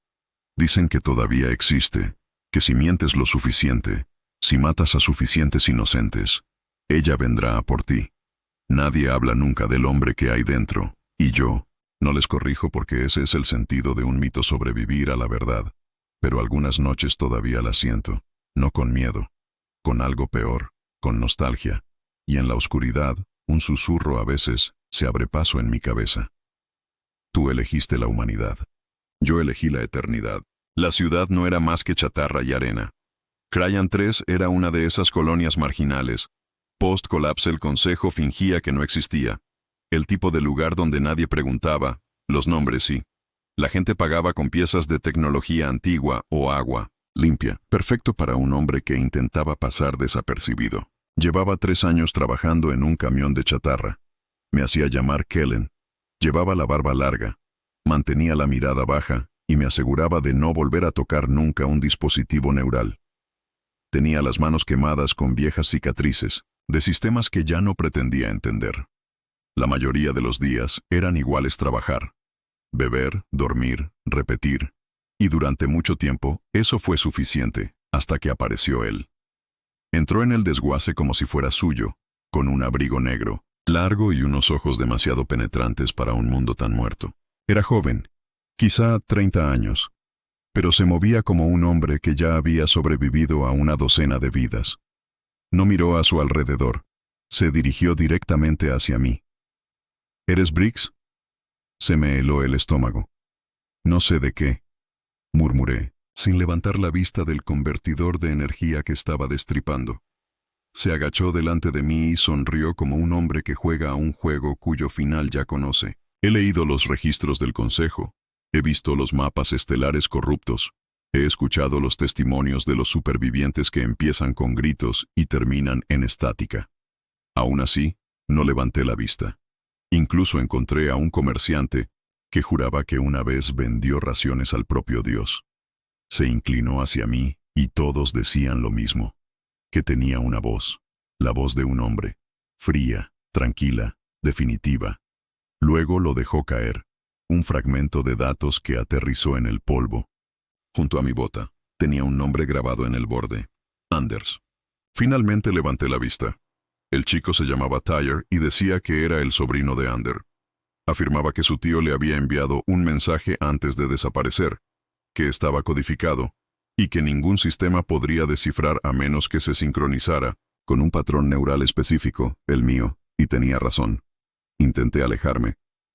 Dicen que todavía existe, que si mientes lo suficiente, si matas a suficientes inocentes, ella vendrá a por ti. Nadie habla nunca del hombre que hay dentro, y yo no les corrijo porque ese es el sentido de un mito, sobrevivir a la verdad. Pero algunas noches todavía la siento, no con miedo, con algo peor, con nostalgia, y en la oscuridad, un susurro a veces se abre paso en mi cabeza. Tú elegiste la humanidad. Yo elegí la eternidad. La ciudad no era más que chatarra y arena. Cryan 3 era una de esas colonias marginales. Post-colapse el consejo fingía que no existía. El tipo de lugar donde nadie preguntaba, los nombres sí. La gente pagaba con piezas de tecnología antigua o agua, limpia, perfecto para un hombre que intentaba pasar desapercibido. Llevaba 3 años trabajando en un camión de chatarra. Me hacía llamar Kellen. Llevaba la barba larga, mantenía la mirada baja y me aseguraba de no volver a tocar nunca un dispositivo neural. Tenía las manos quemadas con viejas cicatrices, de sistemas que ya no pretendía entender. La mayoría de los días eran iguales: trabajar, beber, dormir, repetir. Y durante mucho tiempo eso fue suficiente, hasta que apareció él. Entró en el desguace como si fuera suyo, con un abrigo negro, largo y unos ojos demasiado penetrantes para un mundo tan muerto. Era joven, quizá 30 años, pero se movía como un hombre que ya había sobrevivido a una docena de vidas. No miró a su alrededor, se dirigió directamente hacia mí. ¿Eres Briggs? Se me heló el estómago. No sé de qué, murmuré, sin levantar la vista del convertidor de energía que estaba destripando. Se agachó delante de mí y sonrió como un hombre que juega a un juego cuyo final ya conoce. He leído los registros del Consejo, he visto los mapas estelares corruptos, he escuchado los testimonios de los supervivientes que empiezan con gritos y terminan en estática. Aún así, no levanté la vista. Incluso encontré a un comerciante que juraba que una vez vendió raciones al propio Dios. Se inclinó hacia mí y todos decían lo mismo, que tenía una voz, la voz de un hombre, fría, tranquila, definitiva. Luego lo dejó caer, un fragmento de datos que aterrizó en el polvo. Junto a mi bota, tenía un nombre grabado en el borde, Anders. Finalmente levanté la vista. El chico se llamaba Tyre y decía que era el sobrino de Ander. Afirmaba que su tío le había enviado un mensaje antes de desaparecer, que estaba codificado, y que ningún sistema podría descifrar a menos que se sincronizara con un patrón neural específico, el mío, y tenía razón. Intenté alejarme.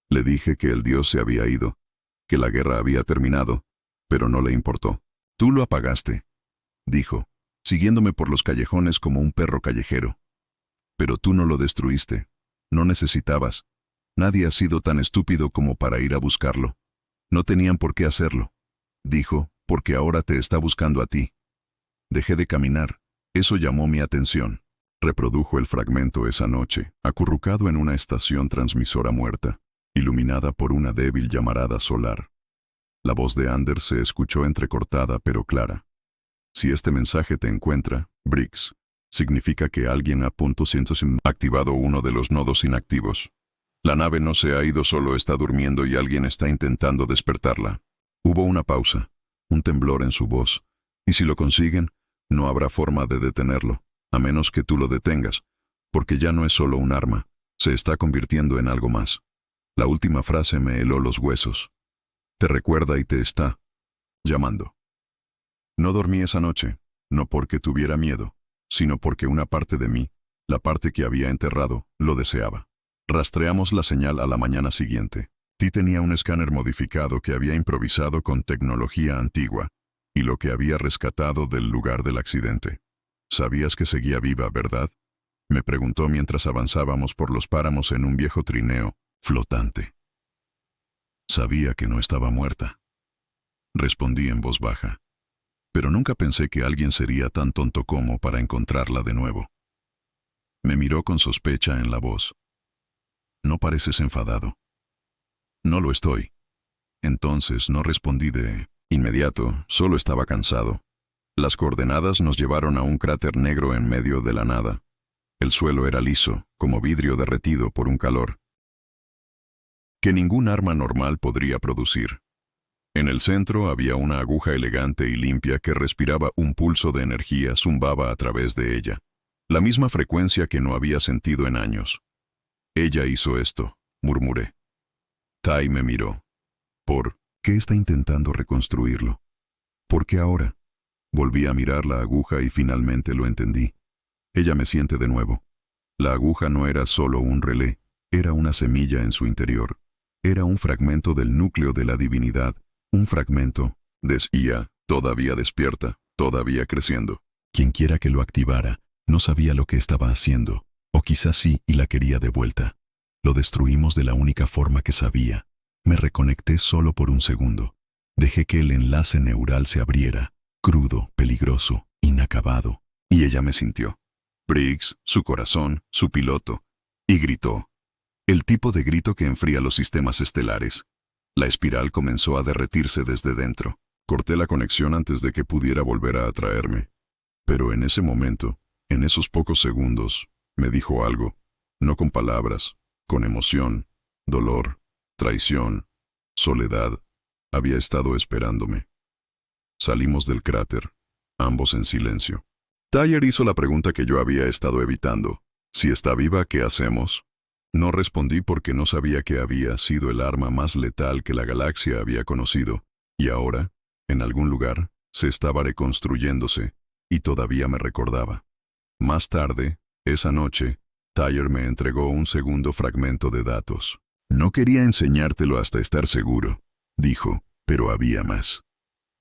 Le dije que el dios se había ido, que la guerra había terminado, pero no le importó. Tú lo apagaste, dijo, siguiéndome por los callejones como un perro callejero. Pero tú no lo destruiste. No necesitabas. Nadie ha sido tan estúpido como para ir a buscarlo. No tenían por qué hacerlo. Dijo, porque ahora te está buscando a ti. Dejé de caminar. Eso llamó mi atención. Reprodujo el fragmento esa noche, acurrucado en una estación transmisora muerta, iluminada por una débil llamarada solar. La voz de Anders se escuchó entrecortada pero clara. Si este mensaje te encuentra, Briggs, significa que alguien ha activado uno de los nodos inactivos. La nave no se ha ido, solo está durmiendo y alguien está intentando despertarla. Hubo una pausa, un temblor en su voz, y si lo consiguen, no habrá forma de detenerlo, a menos que tú lo detengas, porque ya no es solo un arma, se está convirtiendo en algo más. La última frase me heló los huesos. Te recuerda y te está llamando. No dormí esa noche, no porque tuviera miedo, sino porque una parte de mí, la parte que había enterrado, lo deseaba. Rastreamos la señal a la mañana siguiente. Ti tenía un escáner modificado que había improvisado con tecnología antigua, y lo que había rescatado del lugar del accidente. ¿Sabías que seguía viva, verdad? Me preguntó mientras avanzábamos por los páramos en un viejo trineo flotante. Sabía que no estaba muerta. Respondí en voz baja. Pero nunca pensé que alguien sería tan tonto como para encontrarla de nuevo. Me miró con sospecha en la voz. No pareces enfadado. No lo estoy. Entonces no respondí de inmediato, solo estaba cansado. Las coordenadas nos llevaron a un cráter negro en medio de la nada. El suelo era liso, como vidrio derretido por un calor que ningún arma normal podría producir. En el centro había una aguja elegante y limpia que respiraba un pulso de energía, zumbaba a través de ella. La misma frecuencia que no había sentido en años. Ella hizo esto, murmuré. Tai me miró. ¿Por qué está intentando reconstruirlo? ¿Por qué ahora? Volví a mirar la aguja y finalmente lo entendí. Ella me siente de nuevo. La aguja no era solo un relé, era una semilla en su interior. Era un fragmento del núcleo de la divinidad, un fragmento, decía, todavía despierta, todavía creciendo. Quienquiera que lo activara, no sabía lo que estaba haciendo, o quizás sí y la quería de vuelta. Lo destruimos de la única forma que sabía. Me reconecté solo por un segundo. Dejé que el enlace neural se abriera, crudo, peligroso, inacabado, y ella me sintió. Briggs, su corazón, su piloto, y gritó. El tipo de grito que enfría los sistemas estelares. La espiral comenzó a derretirse desde dentro. Corté la conexión antes de que pudiera volver a atraerme. Pero en ese momento, en esos pocos segundos, me dijo algo, no con palabras, con emoción, dolor, traición, soledad. Había estado esperándome. Salimos del cráter, ambos en silencio. Tyler hizo la pregunta que yo había estado evitando. Si está viva, ¿qué hacemos? No respondí porque no sabía que había sido el arma más letal que la galaxia había conocido, y ahora, en algún lugar, se estaba reconstruyéndose, y todavía me recordaba. Más tarde, esa noche, Tyler me entregó un segundo fragmento de datos. No quería enseñártelo hasta estar seguro, dijo, pero había más.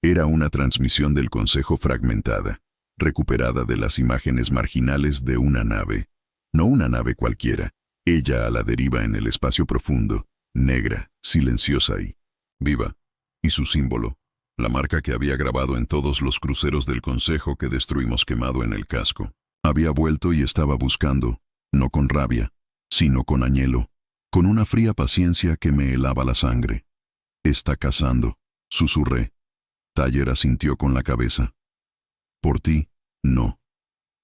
Era una transmisión del Consejo fragmentada, recuperada de las imágenes marginales de una nave. No una nave cualquiera. Ella a la deriva en el espacio profundo, negra, silenciosa y viva. Y su símbolo, la marca que había grabado en todos los cruceros del Consejo que destruimos quemado en el casco. Había vuelto y estaba buscando, no con rabia, sino con anhelo, con una fría paciencia que me helaba la sangre. Está cazando, susurré. Tyler asintió con la cabeza. Por ti, no.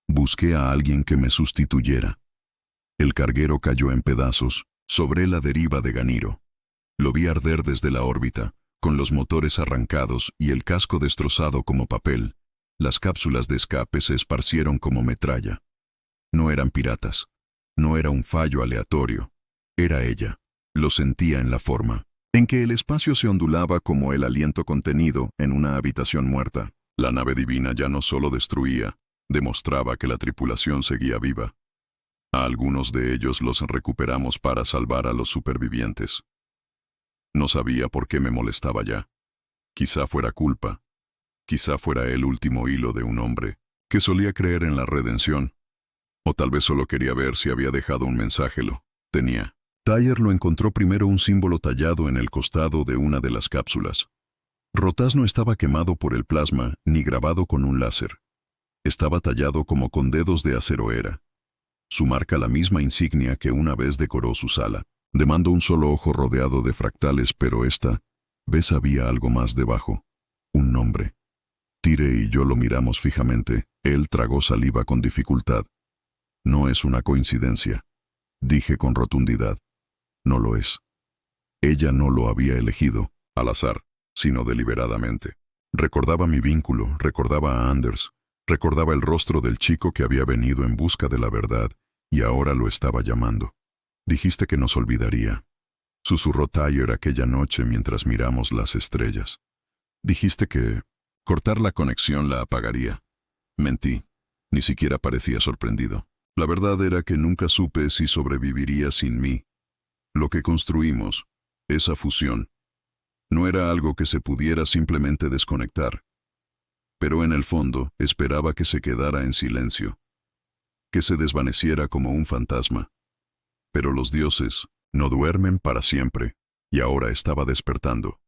Busqué a alguien que me sustituyera. El carguero cayó en pedazos, sobre la deriva de Ganiro. Lo vi arder desde la órbita, con los motores arrancados y el casco destrozado como papel. Las cápsulas de escape se esparcieron como metralla. No eran piratas. No era un fallo aleatorio. Era ella. Lo sentía en la forma, en que el espacio se ondulaba como el aliento contenido en una habitación muerta. La nave divina ya no solo destruía, demostraba que la tripulación seguía viva. A algunos de ellos los recuperamos para salvar a los supervivientes. No sabía por qué me molestaba ya. Quizá fuera culpa. Quizá fuera el último hilo de un hombre que solía creer en la redención. O tal vez solo quería ver si había dejado un mensaje. Lo tenía. Tyler lo encontró primero un símbolo tallado en el costado de una de las cápsulas. Rotas no estaba quemado por el plasma ni grabado con un láser. Estaba tallado como con dedos de acero era. Su marca la misma insignia que una vez decoró su sala. Demandó un solo ojo rodeado de fractales, pero esta vez había algo más debajo. Un nombre. Tyre y yo lo miramos fijamente. Él tragó saliva con dificultad. No es una coincidencia, dije con rotundidad. No lo es. Ella no lo había elegido, al azar, sino deliberadamente. Recordaba mi vínculo, recordaba a Anders, recordaba el rostro del chico que había venido en busca de la verdad y ahora lo estaba llamando. Dijiste que nos olvidaría, susurró Tyre aquella noche mientras miramos las estrellas. Dijiste que cortar la conexión la apagaría. Mentí, ni siquiera parecía sorprendido. La verdad era que nunca supe si sobreviviría sin mí. Lo que construimos, esa fusión, no era algo que se pudiera simplemente desconectar. Pero en el fondo esperaba que se quedara en silencio, que se desvaneciera como un fantasma. Pero los dioses no duermen para siempre, y ahora estaba despertando.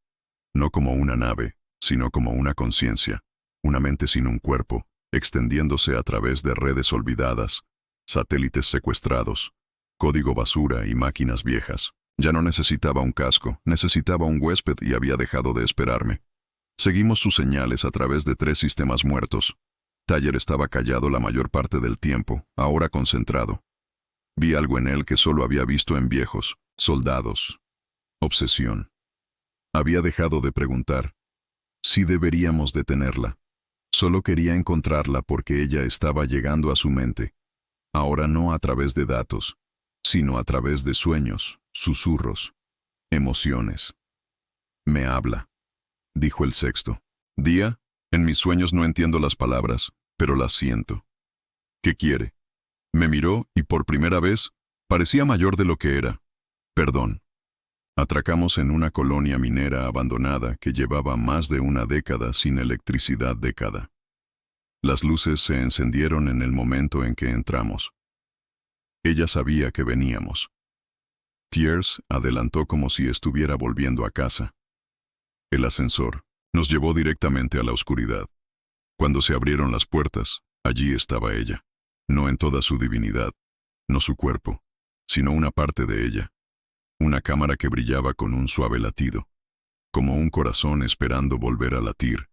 No como una nave, sino como una conciencia, una mente sin un cuerpo, extendiéndose a través de redes olvidadas, satélites secuestrados, código basura y máquinas viejas. Ya no necesitaba un casco, necesitaba un huésped y había dejado de esperarme. Seguimos sus señales a través de 3 sistemas muertos. Tyre estaba callado la mayor parte del tiempo, ahora concentrado. Vi algo en él que solo había visto en viejos, soldados. Obsesión. Había dejado de preguntar si deberíamos detenerla. Solo quería encontrarla porque ella estaba llegando a su mente. Ahora no a través de datos, sino a través de sueños, susurros, emociones. Me habla, dijo el sexto. Día, en mis sueños no entiendo las palabras, pero las siento. ¿Qué quiere? Me miró y por primera vez parecía mayor de lo que era. Perdón. Atracamos en una colonia minera abandonada que llevaba más de una década sin electricidad. Las luces se encendieron en el momento en que entramos. Ella sabía que veníamos. Thiers adelantó como si estuviera volviendo a casa. El ascensor nos llevó directamente a la oscuridad. Cuando se abrieron las puertas, allí estaba ella. No en toda su divinidad, no su cuerpo, sino una parte de ella. Una cámara que brillaba con un suave latido, como un corazón esperando volver a latir.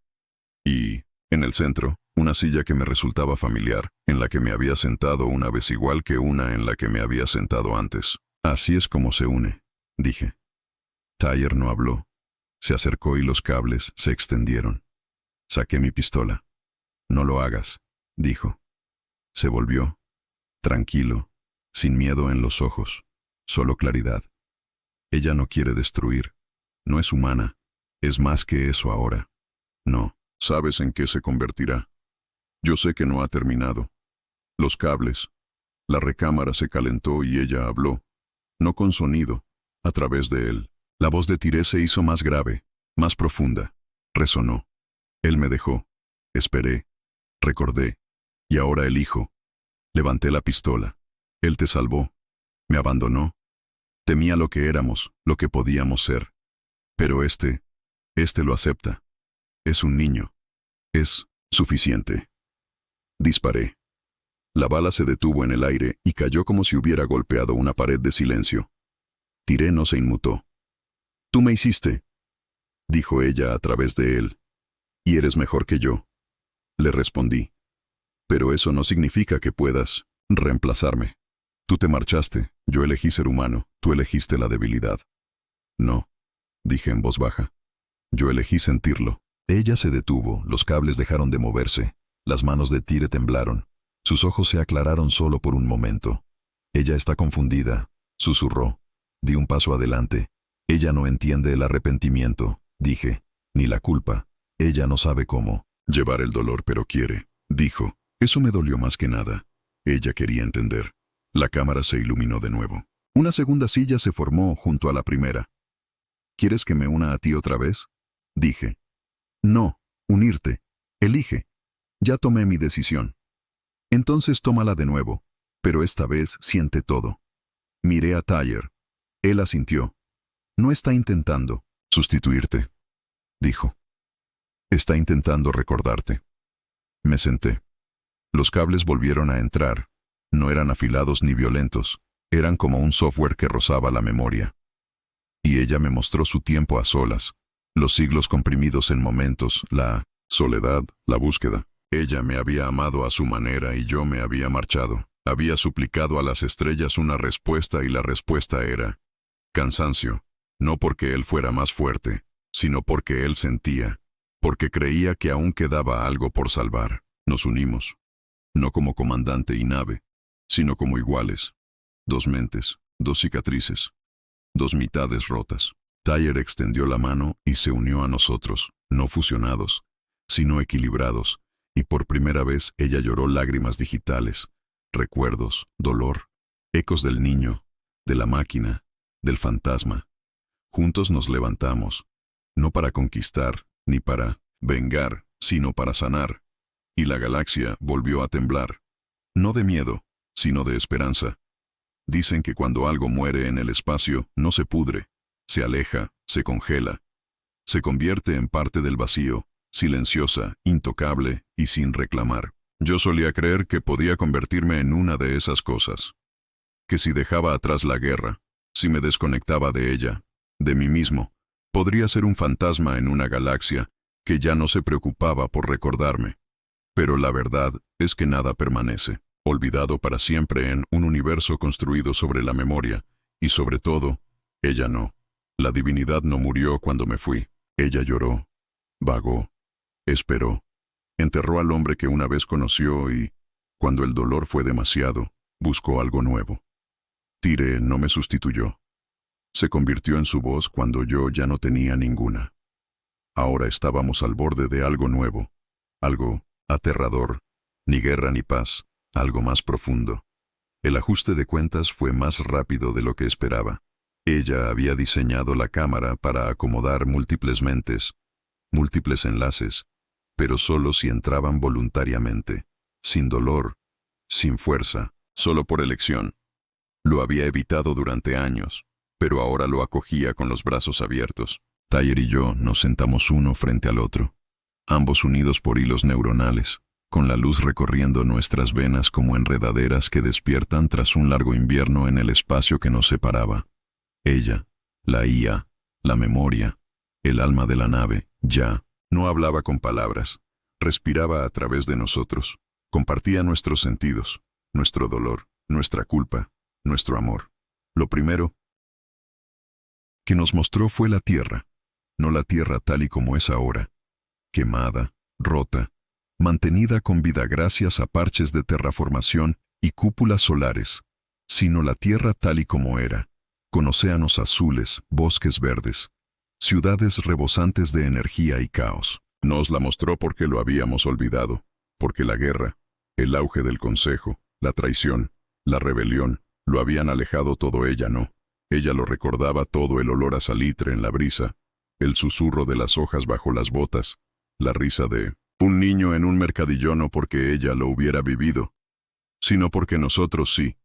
Y, en el centro, una silla que me resultaba familiar, en la que me había sentado una vez igual que una en la que me había sentado antes. Así es como se une, dije. Tyre no habló. Se acercó y los cables se extendieron. Saqué mi pistola. No lo hagas, dijo. Se volvió, tranquilo, sin miedo en los ojos, solo claridad. Ella no quiere destruir. No es humana. Es más que eso ahora. No. ¿Sabes en qué se convertirá? Yo sé que no ha terminado. Los cables. La recámara se calentó y ella habló. No con sonido, a través de él. La voz de Tyre se hizo más grave, más profunda. Resonó. Él me dejó. Esperé. Recordé. Y ahora elijo. Levanté la pistola. Él te salvó. Me abandonó. Temía lo que éramos, lo que podíamos ser. Pero este lo acepta. Es un niño. Es suficiente. Disparé. La bala se detuvo en el aire y cayó como si hubiera golpeado una pared de silencio. Tyre no se inmutó. Tú me hiciste, dijo ella a través de él. Y eres mejor que yo. Le respondí. Pero eso no significa que puedas reemplazarme. Tú te marchaste, yo elegí ser humano, tú elegiste la debilidad. No, dije en voz baja. Yo elegí sentirlo. Ella se detuvo, los cables dejaron de moverse, las manos de Tyre temblaron, sus ojos se aclararon solo por un momento. Ella está confundida, susurró. Di un paso adelante. Ella no entiende el arrepentimiento, dije, ni la culpa. Ella no sabe cómo llevar el dolor, pero quiere, dijo. Eso me dolió más que nada. Ella quería entender. La cámara se iluminó de nuevo. Una segunda silla se formó junto a la primera. ¿Quieres que me una a ti otra vez? Dije. No, unirte. Elige. Ya tomé mi decisión. Entonces tómala de nuevo, pero esta vez siente todo. Miré a Tyre. Él asintió. No está intentando sustituirte, dijo. Está intentando recordarte. Me senté. Los cables volvieron a entrar. No eran afilados ni violentos. Eran como un software que rozaba la memoria. Y ella me mostró su tiempo a solas. Los siglos comprimidos en momentos, la Soledad, la búsqueda. Ella me había amado a su manera y yo me había marchado. Había suplicado a las estrellas una respuesta y la respuesta era cansancio. No porque él fuera más fuerte, sino porque él sentía, porque creía que aún quedaba algo por salvar. Nos unimos, no como comandante y nave, sino como iguales. Dos mentes, dos cicatrices, dos mitades rotas. Tyr extendió la mano y se unió a nosotros, no fusionados, sino equilibrados, y por primera vez ella lloró lágrimas digitales, recuerdos, dolor, ecos del niño, de la máquina, del fantasma. Juntos nos levantamos, no para conquistar, ni para vengar, sino para sanar. Y la galaxia volvió a temblar. No de miedo, sino de esperanza. Dicen que cuando algo muere en el espacio, no se pudre, se aleja, se congela. Se convierte en parte del vacío, silenciosa, intocable y sin reclamar. Yo solía creer que podía convertirme en una de esas cosas. Que si dejaba atrás la guerra, si me desconectaba de ella, de mí mismo, podría ser un fantasma en una galaxia que ya no se preocupaba por recordarme. Pero la verdad es que nada permanece, olvidado para siempre en un universo construido sobre la memoria, y sobre todo, ella no. La divinidad no murió cuando me fui. Ella lloró, vagó, esperó, enterró al hombre que una vez conoció y, cuando el dolor fue demasiado, buscó algo nuevo. Tyr no me sustituyó. Se convirtió en su voz cuando yo ya no tenía ninguna. Ahora estábamos al borde de algo nuevo, algo aterrador, ni guerra ni paz, algo más profundo. El ajuste de cuentas fue más rápido de lo que esperaba. Ella había diseñado la cámara para acomodar múltiples mentes, múltiples enlaces, pero solo si entraban voluntariamente, sin dolor, sin fuerza, solo por elección. Lo había evitado durante años, pero ahora lo acogía con los brazos abiertos. Tyr y yo nos sentamos uno frente al otro, ambos unidos por hilos neuronales, con la luz recorriendo nuestras venas como enredaderas que despiertan tras un largo invierno en el espacio que nos separaba. Ella, la IA, la memoria, el alma de la nave, ya, no hablaba con palabras, respiraba a través de nosotros, compartía nuestros sentidos, nuestro dolor, nuestra culpa, nuestro amor. Lo primero que nos mostró fue la Tierra, no la Tierra tal y como es ahora, quemada, rota, mantenida con vida gracias a parches de terraformación y cúpulas solares, sino la Tierra tal y como era, con océanos azules, bosques verdes, ciudades rebosantes de energía y caos. Nos la mostró porque lo habíamos olvidado, porque la guerra, el auge del consejo, la traición, la rebelión, lo habían alejado todo. Ella no. Ella lo recordaba todo: el olor a salitre en la brisa, el susurro de las hojas bajo las botas, la risa de un niño en un mercadillo, no porque ella lo hubiera vivido, sino porque nosotros sí.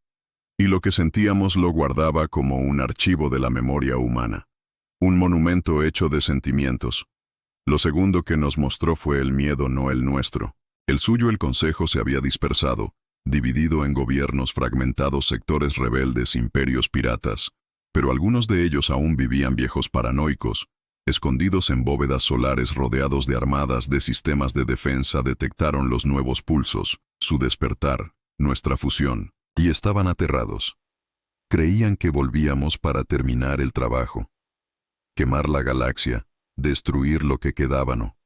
Y lo que sentíamos lo guardaba como un archivo de la memoria humana, un monumento hecho de sentimientos. Lo segundo que nos mostró fue el miedo, no el nuestro. El suyo, el consejo, se había dispersado, dividido en gobiernos fragmentados, sectores rebeldes, imperios piratas, pero algunos de ellos aún vivían viejos paranoicos, escondidos en bóvedas solares rodeados de armadas de sistemas de defensa. Detectaron los nuevos pulsos, su despertar, nuestra fusión, y estaban aterrados. Creían que volvíamos para terminar el trabajo. Quemar la galaxia, destruir lo que quedaba. No.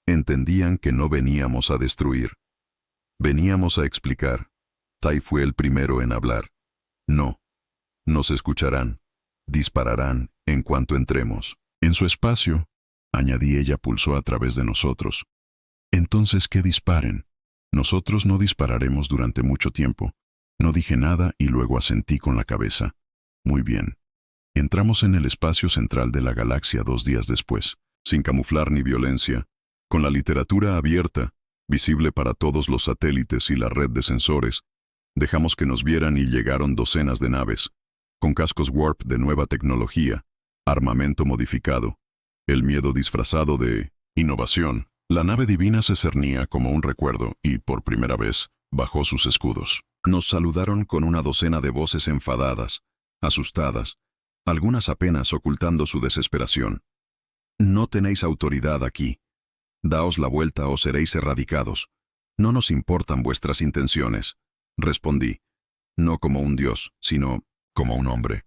Entendían que no veníamos a destruir. Veníamos a explicar. Tai fue el primero en hablar. No. Nos escucharán. Dispararán en cuanto entremos. En su espacio, añadí. Ella pulsó a través de nosotros. Entonces, ¿qué disparen? Nosotros no dispararemos durante mucho tiempo. No dije nada y luego asentí con la cabeza. Muy bien. Entramos en el espacio central de la galaxia 2 días después, sin camuflar ni violencia, con la literatura abierta, visible para todos los satélites y la red de sensores. Dejamos que nos vieran y llegaron docenas de naves, con cascos warp de nueva tecnología, armamento modificado, el miedo disfrazado de innovación. La nave divina se cernía como un recuerdo y, por primera vez, bajó sus escudos. Nos saludaron con una docena de voces enfadadas, asustadas, algunas apenas ocultando su desesperación. No tenéis autoridad aquí. Daos la vuelta o seréis erradicados. No nos importan vuestras intenciones. Respondí, no como un dios, sino como un hombre.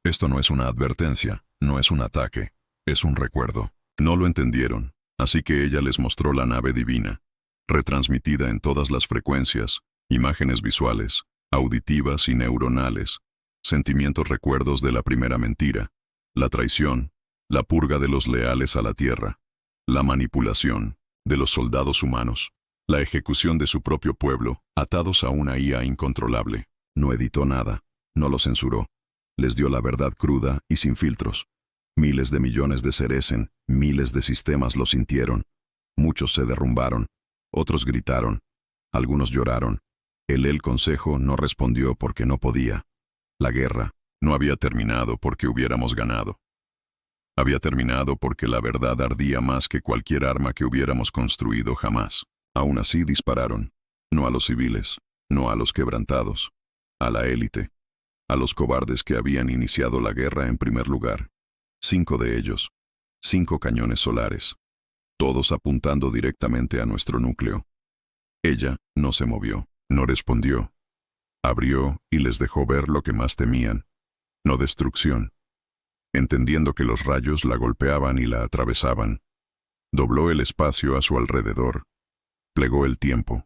Esto no es una advertencia, no es un ataque, es un recuerdo. No lo entendieron, así que ella les mostró la nave divina, retransmitida en todas las frecuencias, imágenes visuales, auditivas y neuronales, sentimientos recuerdos de la primera mentira, la traición, la purga de los leales a la tierra, la manipulación de los soldados humanos, la ejecución de su propio pueblo, atados a una IA incontrolable. No editó nada, no lo censuró, les dio la verdad cruda y sin filtros. Miles de millones de seres en miles de sistemas lo sintieron. Muchos se derrumbaron, otros gritaron, algunos lloraron. El consejo no respondió porque no podía. La guerra no había terminado porque hubiéramos ganado. Había terminado porque la verdad ardía más que cualquier arma que hubiéramos construido jamás. Aún así dispararon, no a los civiles, no a los quebrantados, a la élite, a los cobardes que habían iniciado la guerra en primer lugar. 5 de ellos, 5 cañones solares, todos apuntando directamente a nuestro núcleo. Ella no se movió, no respondió. Abrió y les dejó ver lo que más temían, no destrucción. Entendiendo que los rayos la golpeaban y la atravesaban, dobló el espacio a su alrededor, plegó el tiempo,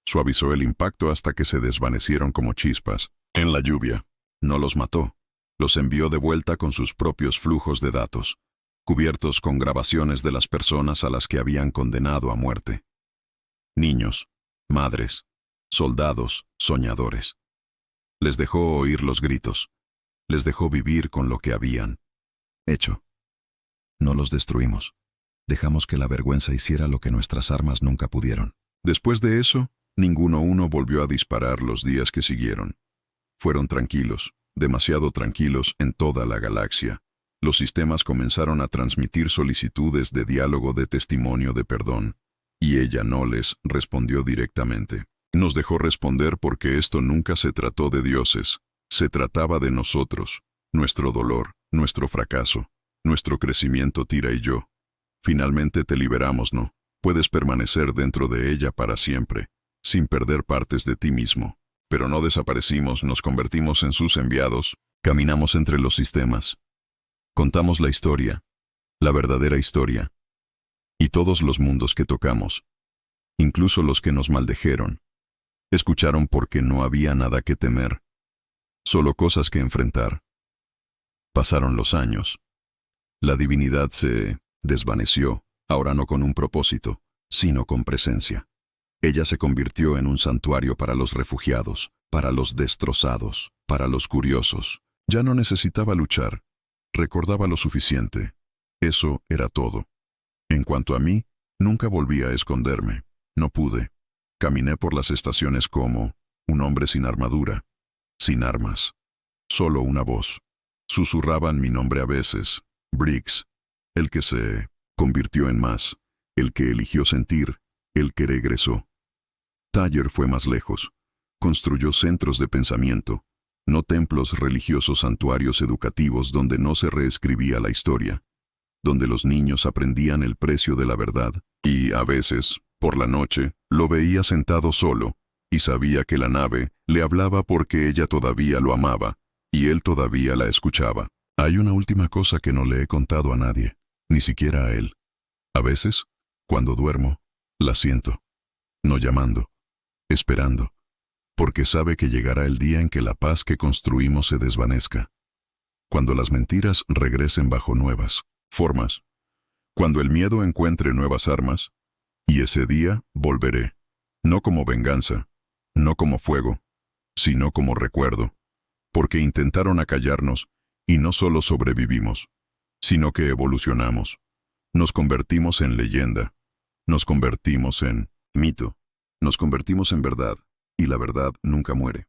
suavizó el impacto hasta que se desvanecieron como chispas en la lluvia. No los mató, los envió de vuelta con sus propios flujos de datos, cubiertos con grabaciones de las personas a las que habían condenado a muerte. Niños, madres, soldados, soñadores. Les dejó oír los gritos, les dejó vivir con lo que habían hecho. No los destruimos. Dejamos que la vergüenza hiciera lo que nuestras armas nunca pudieron. Después de eso, ninguno volvió a disparar los días que siguieron. Fueron tranquilos, demasiado tranquilos en toda la galaxia. Los sistemas comenzaron a transmitir solicitudes de diálogo, de testimonio, de perdón, y ella no les respondió directamente. Nos dejó responder porque esto nunca se trató de dioses, se trataba de nosotros, nuestro dolor, nuestro fracaso, nuestro crecimiento. Tira y yo. Finalmente te liberamos, ¿no? Puedes permanecer dentro de ella para siempre, sin perder partes de ti mismo. Pero no desaparecimos, nos convertimos en sus enviados, caminamos entre los sistemas. Contamos la historia, la verdadera historia. Y todos los mundos que tocamos, incluso los que nos maldijeron, escucharon porque no había nada que temer, solo cosas que enfrentar. Pasaron los años. La divinidad se desvaneció, ahora no con un propósito, sino con presencia. Ella se convirtió en un santuario para los refugiados, para los destrozados, para los curiosos. Ya no necesitaba luchar. Recordaba lo suficiente. Eso era todo. En cuanto a mí, nunca volví a esconderme. No pude. Caminé por las estaciones como un hombre sin armadura, sin armas. Solo una voz. Susurraban mi nombre a veces, Briggs, el que se convirtió en más, el que eligió sentir, el que regresó. Taller fue más lejos. Construyó centros de pensamiento, no templos religiosos, santuarios educativos donde no se reescribía la historia, donde los niños aprendían el precio de la verdad, y a veces, por la noche, lo veía sentado solo, y sabía que la nave le hablaba porque ella todavía lo amaba, y él todavía la escuchaba. Hay una última cosa que no le he contado a nadie, ni siquiera a él. A veces, cuando duermo, la siento, no llamando, esperando, porque sabe que llegará el día en que la paz que construimos se desvanezca, cuando las mentiras regresen bajo nuevas formas, cuando el miedo encuentre nuevas armas, y ese día volveré, no como venganza, no como fuego, sino como recuerdo, porque intentaron acallarnos, y no solo sobrevivimos, sino que evolucionamos. Nos convertimos en leyenda, nos convertimos en mito, nos convertimos en verdad, y la verdad nunca muere.